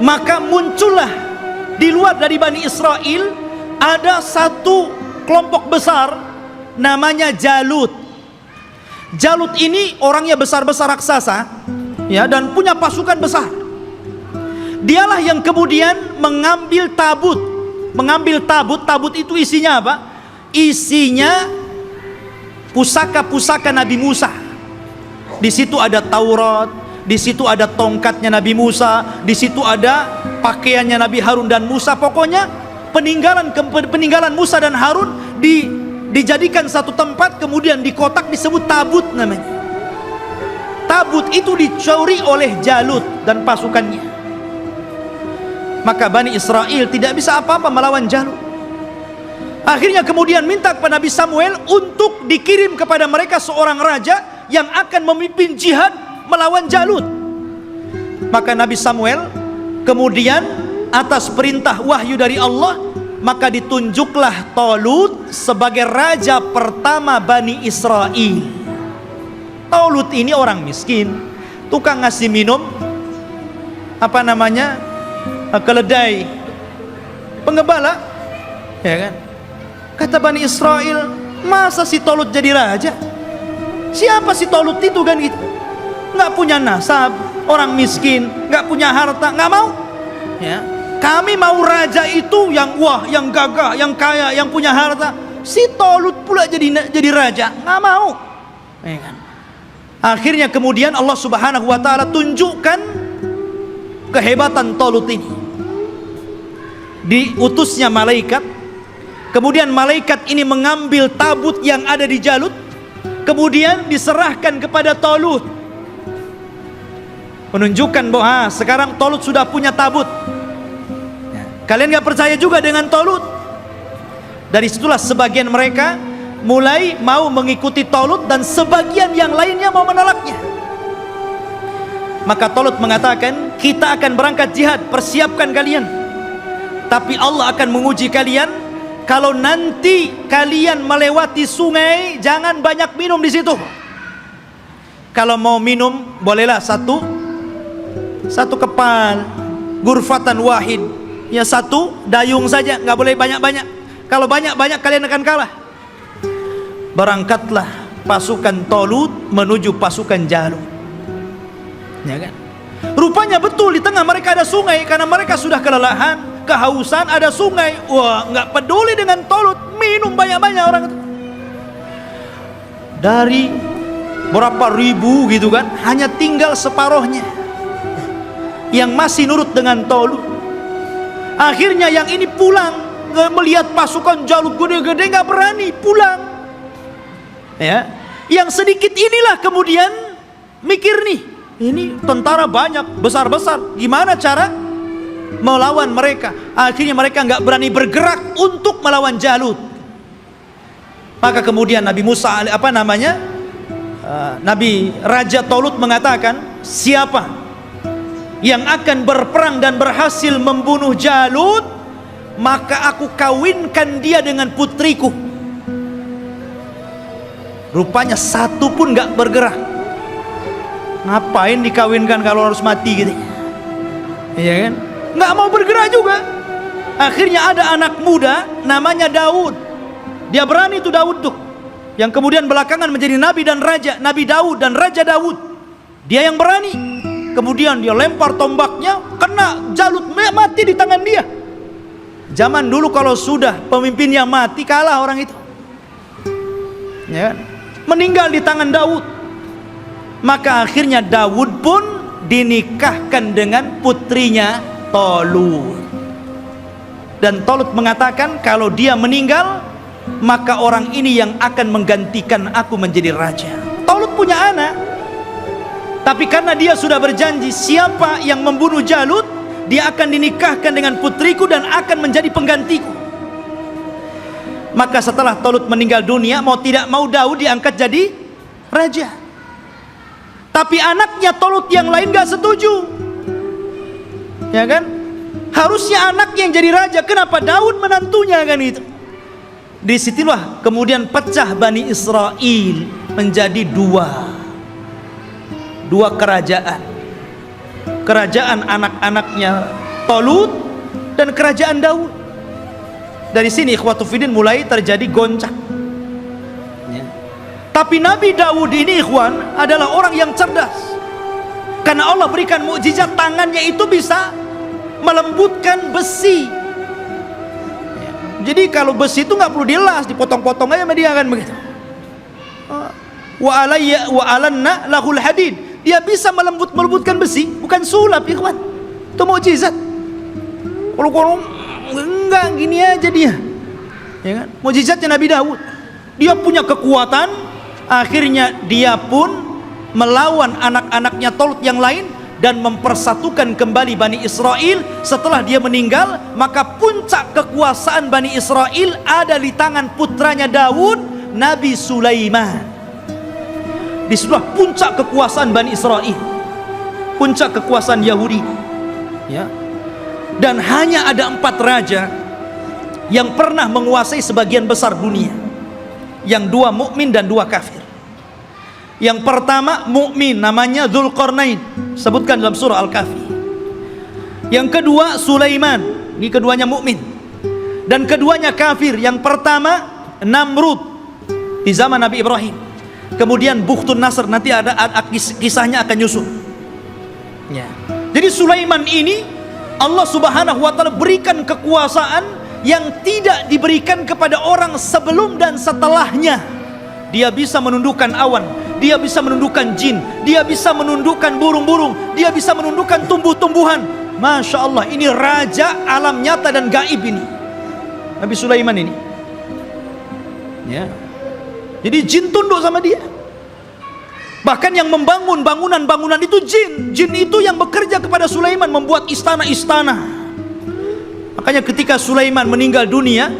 maka muncullah di luar dari Bani Israel ada satu kelompok besar namanya Jalut. Jalut ini orangnya besar-besar raksasa ya, dan punya pasukan besar. Dialah yang kemudian mengambil tabut. Tabut itu isinya apa? Isinya pusaka-pusaka Nabi Musa. Di situ ada Taurat, di situ ada tongkatnya Nabi Musa, di situ ada pakaiannya Nabi Harun dan Musa. Pokoknya peninggalan Musa dan Harun dijadikan satu tempat, kemudian di kotak disebut tabut namanya. Tabut itu dicuri oleh Jalut dan pasukannya. Maka Bani Israel tidak bisa apa-apa melawan Jalut. Akhirnya kemudian minta kepada Nabi Samuel untuk dikirim kepada mereka seorang raja yang akan memimpin jihad melawan Jalut. Maka Nabi Samuel kemudian atas perintah wahyu dari Allah, maka ditunjuklah Talut sebagai raja pertama Bani Israel. Talut ini orang miskin, tukang ngasih minum keledai penggembala, ya kan? Kata Bani Israel, masa si Talut jadi raja? Siapa si Talut itu kan gitu? Nggak punya nasab, orang miskin, nggak punya harta, nggak mau. Ya, kami mau raja itu yang wah, yang gagah, yang kaya, yang punya harta. Si Talut pula jadi raja, nggak mau. Ya kan? Akhirnya kemudian Allah Subhanahu wa taala tunjukkan kehebatan Talut ini. Diutusnya malaikat, kemudian malaikat ini mengambil tabut yang ada di Jalut, kemudian diserahkan kepada Talut, menunjukkan bahwa sekarang Talut sudah punya tabut. Kalian gak percaya juga dengan Talut? Dari situlah sebagian mereka mulai mau mengikuti Talut, dan sebagian yang lainnya mau menolaknya. Maka Talut mengatakan, kita akan berangkat jihad, persiapkan kalian, tapi Allah akan menguji kalian. Kalau nanti kalian melewati sungai, jangan banyak minum di situ. Kalau mau minum, bolehlah satu kepal, gurfatan wahid, ya satu dayung saja, nggak boleh banyak-banyak. Kalau banyak-banyak kalian akan kalah. Berangkatlah pasukan Talut menuju pasukan Jalut, ya kan? Rupanya betul di tengah mereka ada sungai, karena mereka sudah kelelahan, kehausan, ada sungai. Wah, nggak peduli dengan Talut, minum banyak-banyak orang itu. Dari berapa ribu gitu kan, hanya tinggal separohnya yang masih nurut dengan Talut. Akhirnya yang ini pulang, melihat pasukan Jalut gede-gede, nggak berani pulang. Ya, yang sedikit inilah kemudian mikir nih, ini tentara banyak, besar-besar, gimana cara melawan mereka? Akhirnya mereka nggak berani bergerak untuk melawan Jalut. Maka kemudian Nabi Musa, Nabi Raja Talut mengatakan, siapa yang akan berperang dan berhasil membunuh Jalut, maka aku kawinkan dia dengan putriku. Rupanya satu pun gak bergerak. Ngapain dikawinkan kalau harus mati gitu? Iya kan? Gak mau bergerak juga. Akhirnya ada anak muda namanya Daud. Dia berani tuh Daud tuh, yang kemudian belakangan menjadi nabi dan raja, Nabi Daud dan Raja Daud. Dia yang berani. Kemudian dia lempar tombaknya, kena Jalut, mati di tangan dia. Zaman dulu kalau sudah pemimpin yang mati, kalah orang itu, ya kan? Meninggal di tangan Daud. Maka akhirnya Daud pun dinikahkan dengan putrinya Talut. Dan Talut mengatakan, kalau dia meninggal, maka orang ini yang akan menggantikan aku menjadi raja. Talut punya anak, tapi karena dia sudah berjanji, siapa yang membunuh Jalut, dia akan dinikahkan dengan putriku dan akan menjadi penggantiku. Maka setelah Talut meninggal dunia, mau tidak mau Daud diangkat jadi raja. Tapi anaknya Talut yang lain gak setuju, ya kan? Harusnya anaknya yang jadi raja, kenapa Daud menantunya kan itu? Disitulah kemudian pecah Bani Israel menjadi dua kerajaan. Kerajaan anak-anaknya Talut dan kerajaan Daud. Dari sini ikhwatu fiddin mulai terjadi goncang, ya. Tapi Nabi Daud ini ikhwan adalah orang yang cerdas, karena Allah berikan mukjizat, tangannya itu bisa melembutkan besi, ya. Jadi kalau besi itu nggak perlu dilas, dipotong-potong aja sama dia kan begitu. Wa alanna lahul hadid, dia bisa melembutkan besi, bukan sulap ikhwan. Itu mukjizat. Kalau enggak gini aja dia, ya kan? Mukjizatnya Nabi Daud, dia punya kekuatan. Akhirnya dia pun melawan anak-anaknya Talut yang lain dan mempersatukan kembali Bani Israel. Setelah dia meninggal, maka puncak kekuasaan Bani Israel ada di tangan putranya Daud, Nabi Sulaiman. Disitulah puncak kekuasaan Bani Israel, puncak kekuasaan Yahudi, ya. Dan hanya ada 4 raja yang pernah menguasai sebagian besar dunia, yang 2 mukmin dan 2 kafir. Yang pertama mukmin, namanya Dzulqarnain, sebutkan dalam surah Al-Kahfi. Yang kedua Sulaiman, ini keduanya mukmin. Dan keduanya kafir. Yang pertama Namrud di zaman Nabi Ibrahim. Kemudian Bukhtun Nasr, nanti ada kisahnya akan nyusul. Ya. Jadi Sulaiman ini Allah Subhanahu wa taala berikan kekuasaan yang tidak diberikan kepada orang sebelum dan setelahnya. Dia bisa menundukkan awan, dia bisa menundukkan jin, dia bisa menundukkan burung-burung, dia bisa menundukkan tumbuh-tumbuhan. Masya Allah, ini raja alam nyata dan gaib ini, Nabi Sulaiman ini, ya. Jadi jin tunduk sama dia. Bahkan yang membangun bangunan-bangunan itu jin. Jin itu yang bekerja kepada Sulaiman, membuat istana-istana. Makanya ketika Sulaiman meninggal dunia,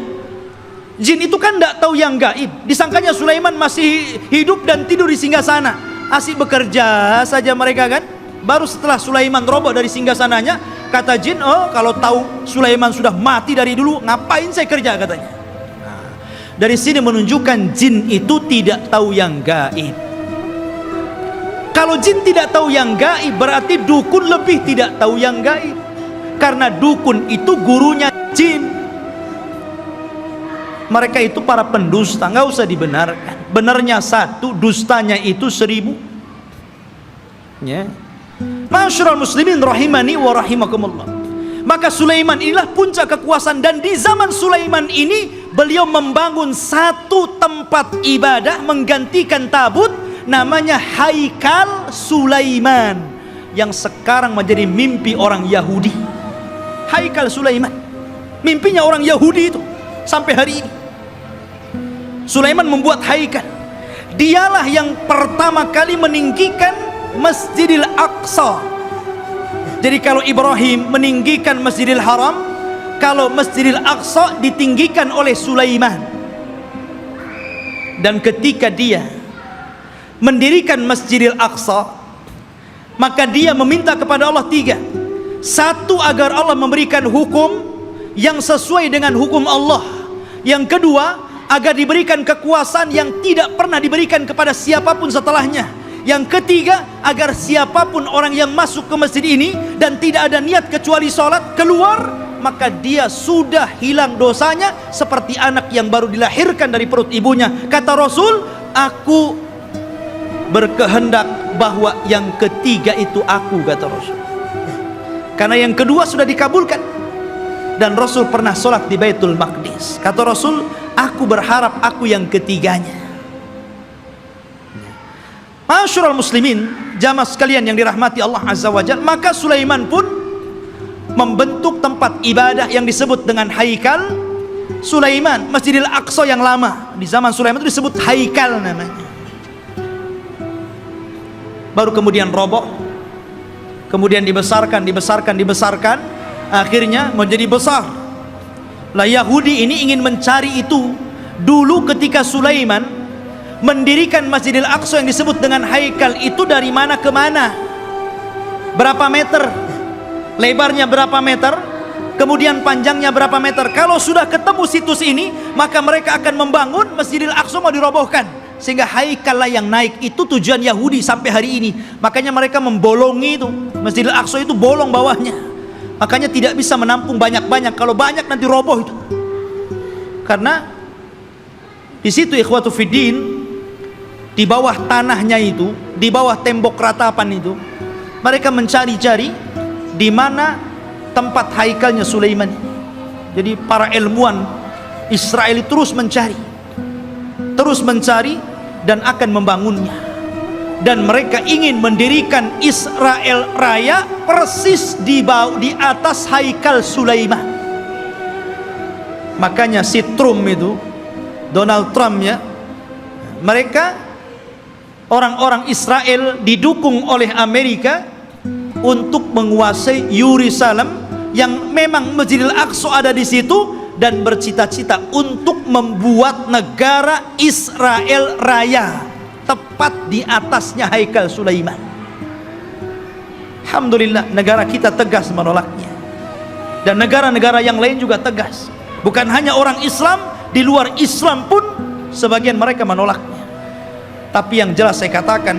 jin itu kan tidak tahu yang gaib. Disangkanya Sulaiman masih hidup dan tidur di singgasana, asik bekerja saja mereka kan. Baru setelah Sulaiman roboh dari singgasananya, kata jin, oh kalau tahu Sulaiman sudah mati dari dulu, ngapain saya kerja, katanya. Nah, dari sini menunjukkan jin itu tidak tahu yang gaib. Kalau jin tidak tahu yang gaib, berarti dukun lebih tidak tahu yang gaib. Karena dukun itu gurunya jin. Mereka itu para pendusta, nggak usah dibenarkan. Benarnya 1, dustanya itu 1000. Ya. Ma'asyiral muslimin rahimani wa rahimakumullah. Maka Sulaiman inilah puncak kekuasaan, dan di zaman Sulaiman ini beliau membangun 1 tempat ibadah menggantikan tabut, namanya Haikal Sulaiman, yang sekarang menjadi mimpi orang Yahudi. Haikal Sulaiman, mimpinya orang Yahudi itu sampai hari ini. Sulaiman membuat haikal. Dialah yang pertama kali meninggikan Masjidil Aqsa. Jadi kalau Ibrahim meninggikan Masjidil Haram, kalau Masjidil Aqsa ditinggikan oleh Sulaiman. Dan ketika dia mendirikan Masjidil Aqsa, maka dia meminta kepada Allah 3. 1, agar Allah memberikan hukum yang sesuai dengan hukum Allah. Yang kedua, agar diberikan kekuasaan yang tidak pernah diberikan kepada siapapun setelahnya. Yang ketiga, agar siapapun orang yang masuk ke masjid ini dan tidak ada niat kecuali sholat, keluar, maka dia sudah hilang dosanya seperti anak yang baru dilahirkan dari perut ibunya. Kata Rasul, aku berkehendak bahwa yang ketiga itu aku, kata Rasul. Karena yang kedua sudah dikabulkan. Dan Rasul pernah sholat di Baitul Maqdis. Kata Rasul, aku berharap aku yang ketiganya. Ma'asyiral muslimin, jamaah sekalian yang dirahmati Allah Azza wa Jalla, maka Sulaiman pun membentuk tempat ibadah yang disebut dengan Haikal Sulaiman. Masjidil Aqsa yang lama di zaman Sulaiman itu disebut Haikal namanya. Baru kemudian roboh, kemudian dibesarkan, akhirnya menjadi besar. Lah Yahudi ini ingin mencari itu. Dulu ketika Sulaiman mendirikan Masjidil Aqsa yang disebut dengan Haikal itu, dari mana ke mana, berapa meter, lebarnya berapa meter, kemudian panjangnya berapa meter. Kalau sudah ketemu situs ini, maka mereka akan membangun Masjidil Aqsa mau dirobohkan, sehingga Haikal lah yang naik. Itu tujuan Yahudi sampai hari ini. Makanya mereka membolongi itu Masjidil Aqsa, itu bolong bawahnya, makanya tidak bisa menampung banyak-banyak. Kalau banyak nanti roboh itu. Karena di situ ikhwatu fiddin, di bawah tanahnya itu, di bawah tembok ratapan itu, mereka mencari-cari di mana tempat haikalnya Sulaiman. Jadi para ilmuwan Israel terus mencari dan akan membangunnya. Dan mereka ingin mendirikan Israel Raya persis di atas Haikal Sulaiman. Makanya si Trump itu, Donald Trump ya, mereka orang-orang Israel didukung oleh Amerika untuk menguasai Yerusalem, yang memang Masjidil Aqsa ada di situ, dan bercita-cita untuk membuat negara Israel Raya. tepat di atasnya haikal Sulaiman. Alhamdulillah, negara kita tegas menolaknya, dan negara-negara yang lain juga tegas. Bukan hanya orang Islam, di luar Islam pun sebagian mereka menolaknya. Tapi yang jelas saya katakan,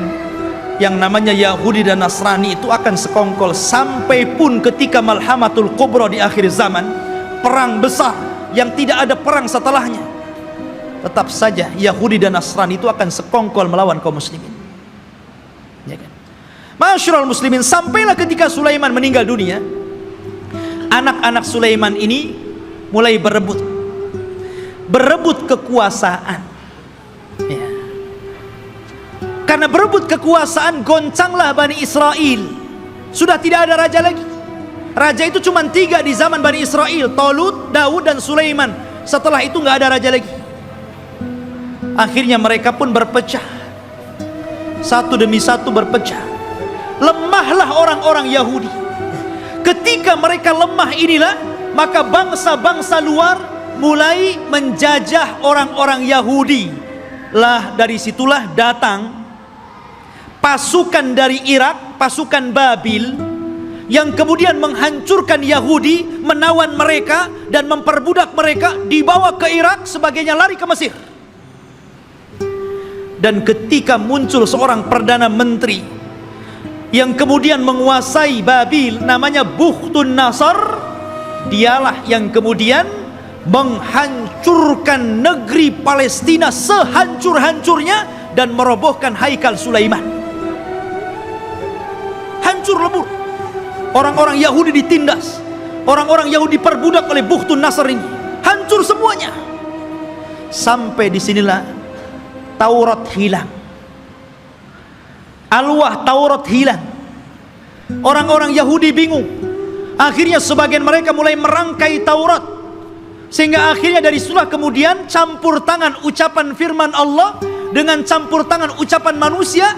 yang namanya Yahudi dan Nasrani itu akan sekongkol sampai pun ketika Malhamatul Kubra di akhir zaman, perang besar yang tidak ada perang setelahnya, tetap saja Yahudi dan Nasrani itu akan sekongkol melawan kaum muslimin, ya kan? Masyarul muslimin, sampailah ketika Sulaiman meninggal dunia, anak-anak Sulaiman ini mulai berebut kekuasaan, ya. Karena berebut kekuasaan, goncanglah Bani Israel. Sudah tidak ada raja lagi. Raja itu cuma 3 di zaman Bani Israel, Talut, Daud, dan Sulaiman. Setelah itu nggak ada raja lagi. Akhirnya mereka pun berpecah, satu demi satu berpecah. Lemahlah orang-orang Yahudi. Ketika mereka lemah inilah, maka bangsa-bangsa luar mulai menjajah orang-orang Yahudi. Lah dari situlah datang pasukan dari Irak, pasukan Babil, yang kemudian menghancurkan Yahudi, menawan mereka dan memperbudak mereka, dibawa ke Irak, sebagainya lari ke Mesir. Dan ketika muncul seorang perdana menteri yang kemudian menguasai Babil, namanya Bukhtun Nasr, dialah yang kemudian menghancurkan negeri Palestina sehancur-hancurnya dan merobohkan haikal Sulaiman. Hancur lebur. Orang-orang Yahudi ditindas, orang-orang Yahudi diperbudak oleh Bukhtun Nasr ini. Hancur semuanya. Sampai disinilah Taurat hilang, Alwah Taurat hilang. Orang-orang Yahudi bingung. Akhirnya sebagian mereka mulai merangkai Taurat, sehingga akhirnya dari surah kemudian campur tangan ucapan firman Allah dengan campur tangan ucapan manusia,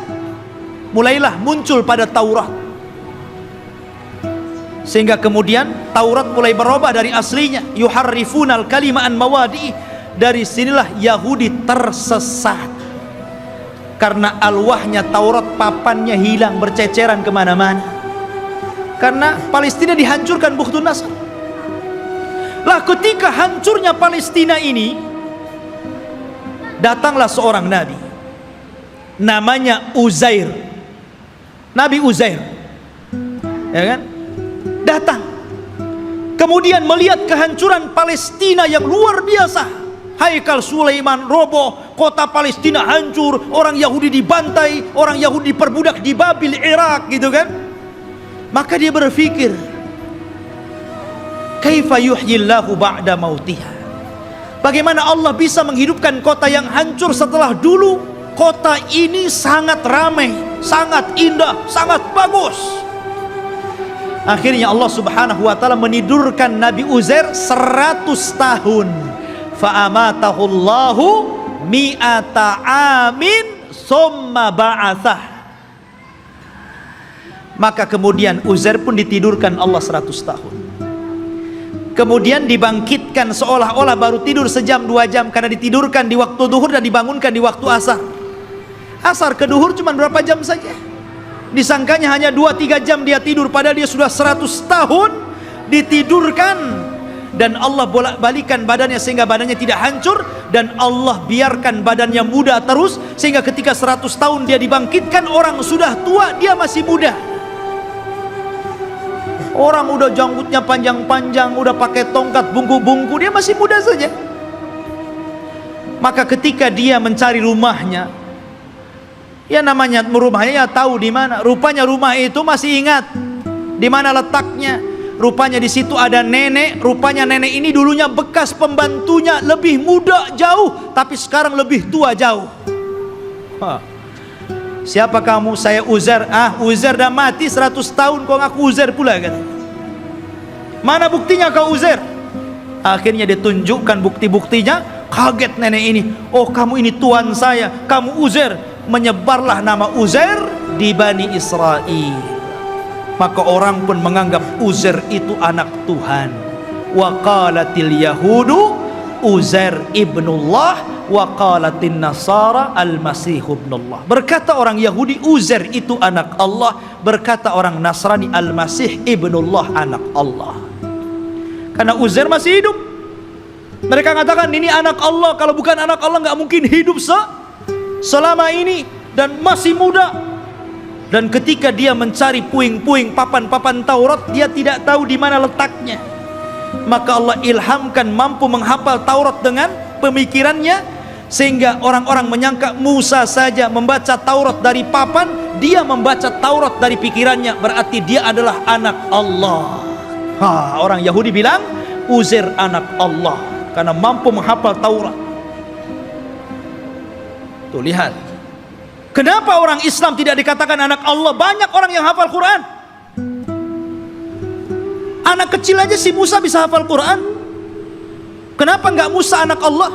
mulailah muncul pada Taurat. Sehingga kemudian Taurat mulai berubah dari aslinya, yuharrifunal kalima an mawadi. Dari sinilah Yahudi tersesat, karena alwahnya Taurat, papannya hilang, berceceran kemana-mana. Karena Palestina dihancurkan Bukhtun Nasr. Lah ketika hancurnya Palestina ini, datanglah seorang nabi, namanya Uzair. Nabi Uzair, ya kan? Datang, kemudian melihat kehancuran Palestina yang luar biasa. Haikal Sulaiman roboh, kota Palestina hancur, orang Yahudi dibantai, orang Yahudi diperbudak di Babil, Irak, gitu kan. Maka dia berpikir, kaifa yuhyillahu ba'da mautiha, bagaimana Allah bisa menghidupkan kota yang hancur setelah dulu kota ini sangat ramai, sangat indah, sangat bagus. Akhirnya Allah subhanahu wa ta'ala menidurkan Nabi Uzair 100 tahun. Fa'amatahullahu mi'ata amin summa ba'athah. Maka kemudian Uzair pun ditidurkan Allah 100 tahun. Kemudian dibangkitkan seolah-olah baru tidur sejam 2 jam, karena ditidurkan di waktu duhur dan dibangunkan di waktu asar. Asar ke duhur cuma berapa jam saja. Disangkanya hanya 2-3 jam dia tidur, padahal dia sudah 100 tahun ditidurkan. Dan Allah bolak-balikan badannya sehingga badannya tidak hancur, dan Allah biarkan badannya muda terus, sehingga ketika 100 tahun dia dibangkitkan, orang sudah tua, dia masih muda. Orang udah janggutnya panjang-panjang, udah pakai tongkat bungku-bungku, dia masih muda saja. Maka ketika dia mencari rumahnya, ya namanya rumahnya ya tahu di mana. Rupanya rumah itu masih ingat di mana letaknya. Rupanya di situ ada nenek. Rupanya nenek ini dulunya bekas pembantunya, lebih muda jauh, tapi sekarang lebih tua jauh. Siapa kamu? Saya Uzair. Uzair dah mati 100 tahun, kau ngaku Uzair pula, kata. Mana buktinya kau Uzair? Akhirnya ditunjukkan bukti-buktinya. Kaget nenek ini. Oh, kamu ini tuan saya, kamu Uzair. Menyebarlah nama Uzair di Bani Israel. Maka orang pun menganggap Uzair itu anak Tuhan. Wa qalatil yahudu Uzair ibnullah wa qalatin nasara al-masih ibnullah. Berkata orang Yahudi Uzair itu anak Allah, berkata orang Nasrani al-Masih ibnullah, anak Allah. Karena Uzair masih hidup. Mereka katakan ini anak Allah, kalau bukan anak Allah nggak mungkin hidup selama ini dan masih muda. Dan ketika dia mencari puing-puing papan-papan Taurat, dia tidak tahu di mana letaknya. Maka Allah ilhamkan mampu menghafal Taurat dengan pemikirannya, sehingga orang-orang menyangka Musa saja membaca Taurat dari papan, dia membaca Taurat dari pikirannya, berarti dia adalah anak Allah. Orang Yahudi bilang Uzair anak Allah karena mampu menghafal Taurat. Tuh lihat, kenapa orang Islam tidak dikatakan anak Allah? Banyak orang yang hafal Quran. Anak kecil aja si Musa bisa hafal Quran. Kenapa nggak Musa anak Allah?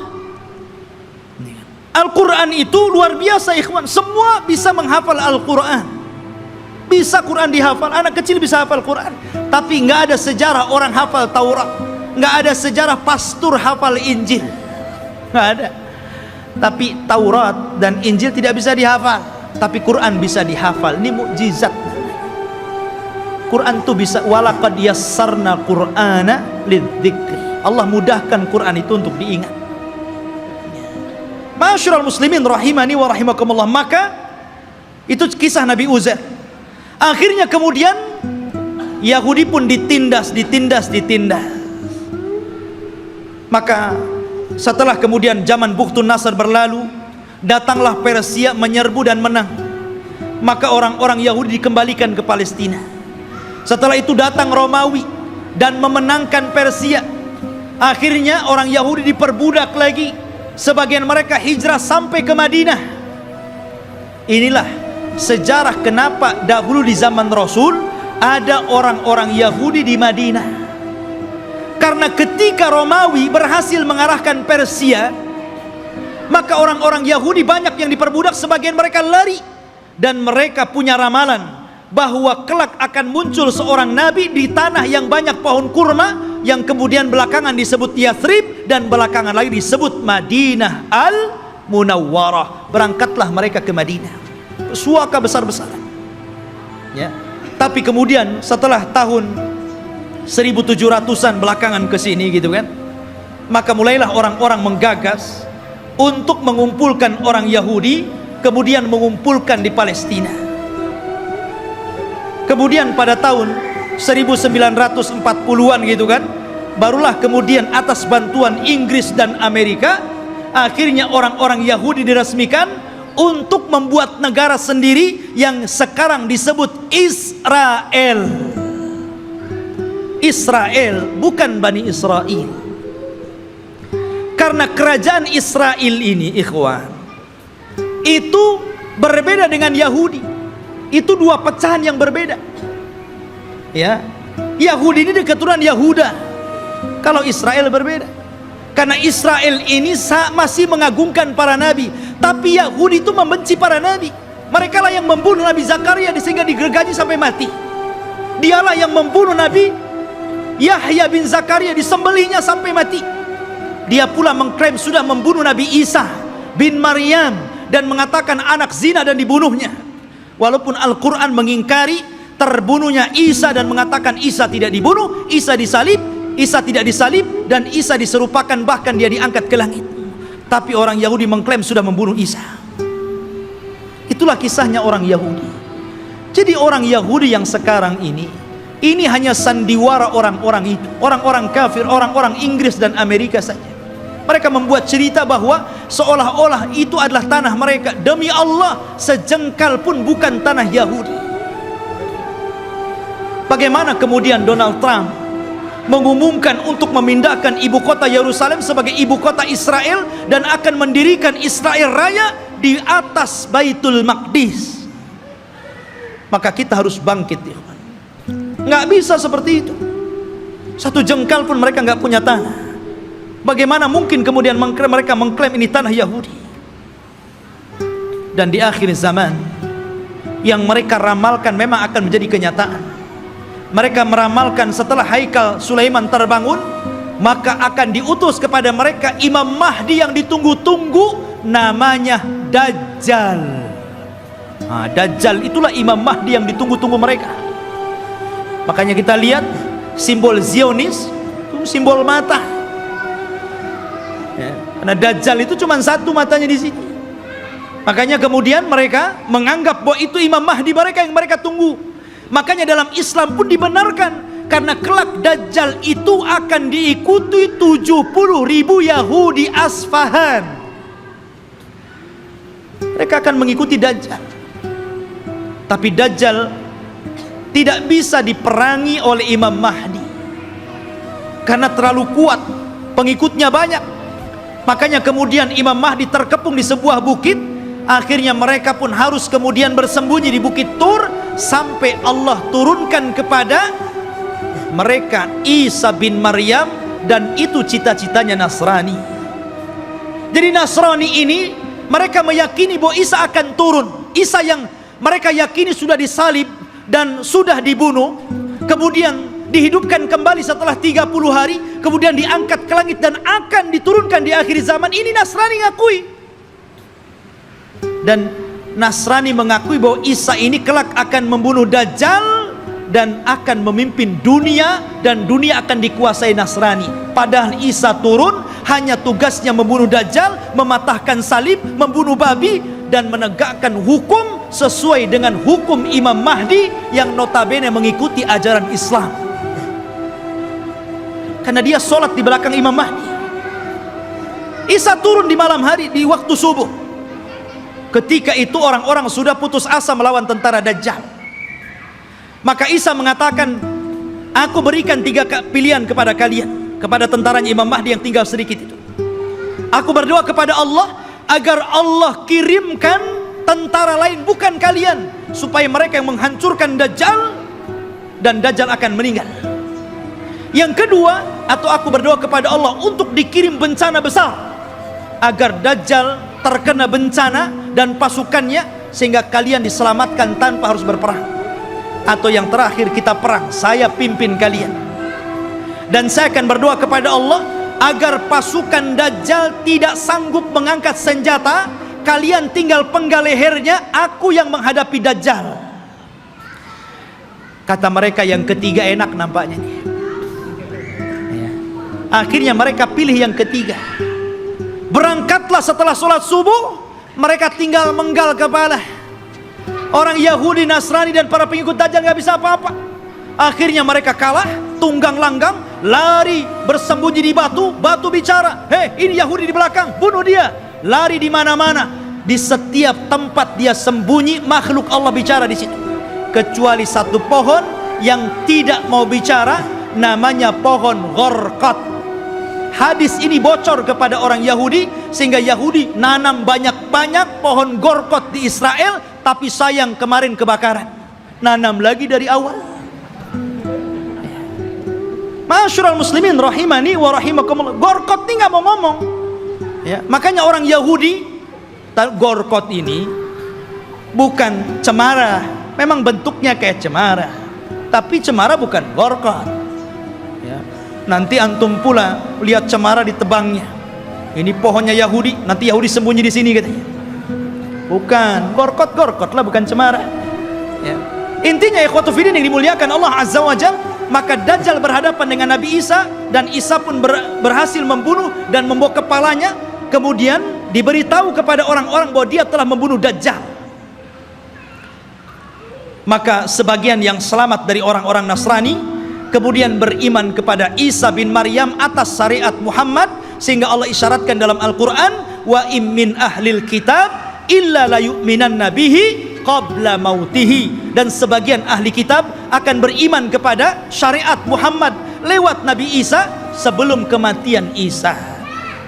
Al-Quran itu luar biasa ikhwan. Semua bisa menghafal Al-Quran. Bisa Quran dihafal. Anak kecil bisa hafal Quran. Tapi nggak ada sejarah orang hafal Taurat. Nggak ada sejarah pastor hafal Injil. Nggak ada. Tapi Taurat dan Injil tidak bisa dihafal, tapi Quran bisa dihafal. Ini mukjizat. Quran itu bisa, walaqad yassarna Qur'ana lidzikr. Allah mudahkan Quran itu untuk diingat. Ma'asyiral muslimin rahimani wa rahimakumullah. Maka itu kisah Nabi Uzair. Akhirnya kemudian Yahudi pun ditindas. Maka setelah kemudian zaman Bukhtun Nasr berlalu, datanglah Persia menyerbu dan menang. Maka orang-orang Yahudi dikembalikan ke Palestina. Setelah itu datang Romawi dan memenangkan Persia. Akhirnya orang Yahudi diperbudak lagi. Sebagian mereka hijrah sampai ke Madinah. Inilah sejarah kenapa dahulu di zaman Rasul ada orang-orang Yahudi di Madinah. Karena ketika Romawi berhasil mengarahkan Persia, maka orang-orang Yahudi banyak yang diperbudak, sebagian mereka lari. Dan mereka punya ramalan bahwa kelak akan muncul seorang nabi di tanah yang banyak pohon kurma, yang kemudian belakangan disebut Yathrib dan belakangan lagi disebut Madinah Al-Munawwarah. Berangkatlah mereka ke Madinah, suaka besar-besaran ya. Tapi kemudian setelah tahun 1700-an belakangan ke sini gitu kan, maka mulailah orang-orang menggagas untuk mengumpulkan orang Yahudi, kemudian mengumpulkan di Palestina. Kemudian pada tahun 1940-an gitu kan, barulah kemudian atas bantuan Inggris dan Amerika, akhirnya orang-orang Yahudi diresmikan untuk membuat negara sendiri yang sekarang disebut Israel. Israel, bukan Bani Israel. Karena kerajaan Israel ini ikhwan, itu berbeda dengan Yahudi. Itu dua pecahan yang berbeda ya. Yahudi ini keturunan Yahuda, kalau Israel berbeda. Karena Israel ini masih mengagungkan para nabi, tapi Yahudi itu membenci para nabi. Mereka lah yang membunuh Nabi Zakaria sehingga digergaji sampai mati. Dialah yang membunuh Nabi Yahya bin Zakaria, disembelihnya sampai mati. Dia pula mengklaim sudah membunuh Nabi Isa bin Maryam dan mengatakan anak zina dan dibunuhnya. Walaupun Al-Quran mengingkari terbunuhnya Isa dan mengatakan Isa tidak dibunuh, Isa disalib, Isa tidak disalib, dan Isa diserupakan bahkan dia diangkat ke langit. Tapi orang Yahudi mengklaim sudah membunuh Isa. Itulah kisahnya orang Yahudi. Jadi orang Yahudi yang sekarang ini hanya sandiwara orang-orang itu, orang-orang kafir, orang-orang Inggris dan Amerika saja. Mereka membuat cerita bahwa seolah-olah itu adalah tanah mereka. Demi Allah, sejengkal pun bukan tanah Yahudi. Bagaimana kemudian Donald Trump mengumumkan untuk memindahkan ibu kota Yerusalem sebagai ibu kota Israel dan akan mendirikan Israel Raya di atas Baitul Maqdis. Maka kita harus bangkit ya. Nggak bisa seperti itu. Satu jengkal pun mereka nggak punya tanah. Bagaimana mungkin kemudian mereka mengklaim ini tanah Yahudi? Dan di akhir zaman yang mereka ramalkan memang akan menjadi kenyataan. Mereka meramalkan setelah Haikal Sulaiman terbangun, maka akan diutus kepada mereka Imam Mahdi yang ditunggu-tunggu, namanya Dajjal. Dajjal itulah Imam Mahdi yang ditunggu-tunggu mereka. Makanya kita lihat simbol Zionis itu simbol mata, ya, karena Dajjal itu cuma satu matanya di sini. Makanya kemudian mereka menganggap bahwa itu Imam Mahdi mereka yang mereka tunggu. Makanya dalam Islam pun dibenarkan, karena kelak Dajjal itu akan diikuti 70.000 Yahudi Asfahan. Mereka akan mengikuti Dajjal. Tapi Dajjal tidak bisa diperangi oleh Imam Mahdi, karena terlalu kuat, pengikutnya banyak. Makanya kemudian Imam Mahdi terkepung di sebuah bukit. Akhirnya mereka pun harus kemudian bersembunyi di Bukit Tur, sampai Allah turunkan kepada mereka Isa bin Maryam, dan itu cita-citanya Nasrani. Jadi Nasrani ini mereka meyakini bahwa Isa akan turun. Isa yang mereka yakini sudah disalib dan sudah dibunuh, kemudian dihidupkan kembali setelah 30 hari, kemudian diangkat ke langit dan akan diturunkan di akhir zaman. Ini Nasrani ngakui. Dan Nasrani mengakui bahwa Isa ini kelak akan membunuh Dajjal dan akan memimpin dunia, dan dunia akan dikuasai Nasrani. Padahal Isa turun hanya tugasnya membunuh Dajjal, mematahkan salib, membunuh babi, dan menegakkan hukum sesuai dengan hukum Imam Mahdi yang notabene mengikuti ajaran Islam. Karena dia sholat di belakang Imam Mahdi. Isa turun di malam hari di waktu subuh. Ketika itu orang-orang sudah putus asa melawan tentara Dajjal. Maka Isa mengatakan, aku berikan 3 pilihan kepada kalian, kepada tentaranya Imam Mahdi yang tinggal sedikit itu. Aku berdoa kepada Allah agar Allah kirimkan tentara lain bukan kalian, supaya mereka yang menghancurkan Dajjal, dan Dajjal akan meninggal. Yang kedua, atau aku berdoa kepada Allah untuk dikirim bencana besar, agar Dajjal terkena bencana dan pasukannya, sehingga kalian diselamatkan tanpa harus berperang. Atau yang terakhir, kita perang, saya pimpin kalian. Dan saya akan berdoa kepada Allah agar pasukan Dajjal tidak sanggup mengangkat senjata, kalian tinggal penggal lehernya, aku yang menghadapi Dajjal. Kata mereka yang ketiga enak nampaknya nih. Akhirnya mereka pilih yang ketiga. Berangkatlah setelah sholat subuh, mereka tinggal menggal kepala. Orang Yahudi, Nasrani, dan para pengikut Dajjal gak bisa apa-apa. Akhirnya mereka kalah, tunggang langgang, lari bersembunyi di batu. Batu bicara, hei ini Yahudi di belakang, bunuh dia. Lari di mana-mana, di setiap tempat dia sembunyi, makhluk Allah bicara di situ. Kecuali satu pohon yang tidak mau bicara, namanya pohon Gharqad. Hadis ini bocor kepada orang Yahudi, sehingga Yahudi nanam banyak-banyak pohon Gharqad di Israel. Tapi sayang kemarin kebakaran, nanam lagi dari awal. Ma'asyiral muslimin rahimani wa rahimakumullah, Gharqad ini nggak mau ngomong, ya. Makanya orang Yahudi, Gharqad ini bukan cemara, memang bentuknya kayak cemara, tapi cemara bukan Gharqad, ya. Nanti antum pula lihat cemara ditebangnya, ini pohonnya Yahudi, nanti Yahudi sembunyi di sini katanya. Bukan, Gharqad lah, bukan cemara, ya. Intinya ikhwatu fiddin yang dimuliakan Allah Azza wa Jalla, maka Dajjal berhadapan dengan Nabi Isa, dan Isa pun berhasil membunuh dan membawa kepalanya. Kemudian diberitahu kepada orang-orang bahwa dia telah membunuh Dajjal. Maka sebagian yang selamat dari orang-orang Nasrani kemudian beriman kepada Isa bin Maryam atas syariat Muhammad, sehingga Allah isyaratkan dalam Al-Quran, wa im min ahlil kitab illa la yu'minanna bihi qabla mautihi. Dan sebagian ahli kitab akan beriman kepada syariat Muhammad lewat Nabi Isa sebelum kematian Isa.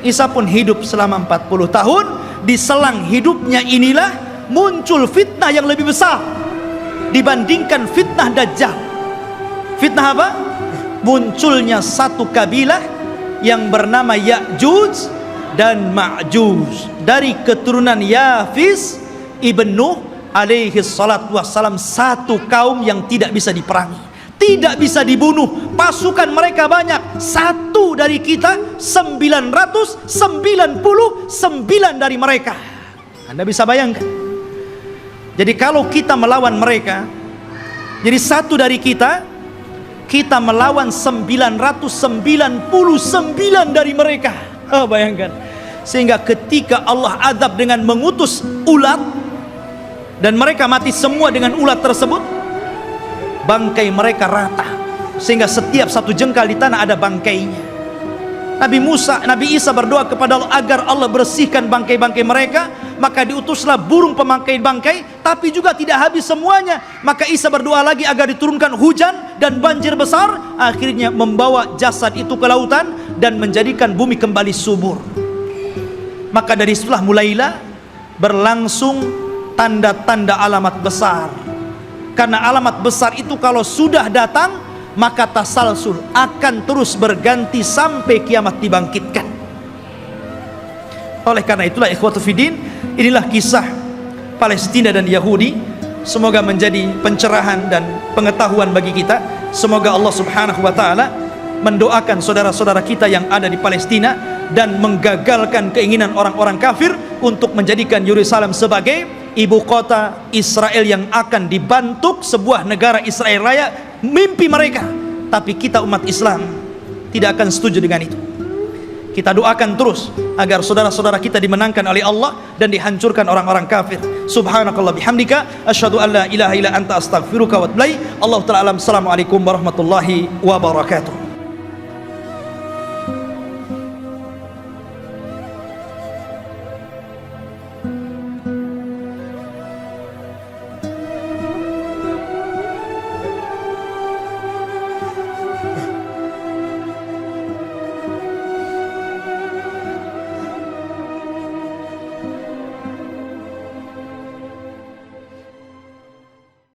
Isa pun hidup selama 40 tahun. Di selang hidupnya inilah muncul fitnah yang lebih besar dibandingkan fitnah Dajjal. Fitnah apa? Munculnya satu kabilah yang bernama Ya'juj dan Ma'juj, dari keturunan Yafis ibn Nuh alaihi salatu wassalam. Satu kaum yang tidak bisa diperangi, tidak bisa dibunuh. Pasukan mereka banyak, satu dari kita 999 dari mereka. Anda bisa bayangkan. Jadi kalau kita melawan mereka, jadi satu dari kita melawan 999 dari mereka. Bayangkan. Sehingga ketika Allah azab dengan mengutus ulat dan mereka mati semua dengan ulat tersebut, bangkai mereka rata, sehingga setiap satu jengkal di tanah ada bangkainya. Nabi Isa berdoa kepada Allah agar Allah bersihkan bangkai-bangkai mereka, maka diutuslah burung pemangkai bangkai, tapi juga tidak habis semuanya. Maka Isa berdoa lagi agar diturunkan hujan dan banjir besar, akhirnya membawa jasad itu ke lautan dan menjadikan bumi kembali subur. Maka dari situlah mulailah berlangsung tanda-tanda alamat besar. Karena alamat besar itu kalau sudah datang, maka tasalsul akan terus berganti sampai kiamat dibangkitkan. Oleh karena itulah ikhwatu fiddin, inilah kisah Palestina dan Yahudi. Semoga menjadi pencerahan dan pengetahuan bagi kita. Semoga Allah subhanahu wa ta'ala mendoakan saudara-saudara kita yang ada di Palestina dan menggagalkan keinginan orang-orang kafir untuk menjadikan Yerusalem sebagai ibu kota Israel yang akan dibentuk sebuah negara Israel Raya. Mimpi mereka, tapi kita umat Islam tidak akan setuju dengan itu. Kita doakan terus agar saudara-saudara kita dimenangkan oleh Allah dan dihancurkan orang-orang kafir. Subhanakallah bihamdika asyhadu an la ilaha illa anta astaghfiruka wa atubu ilaik. Allahu ta'ala alam. Assalamualaikum warahmatullahi wabarakatuh.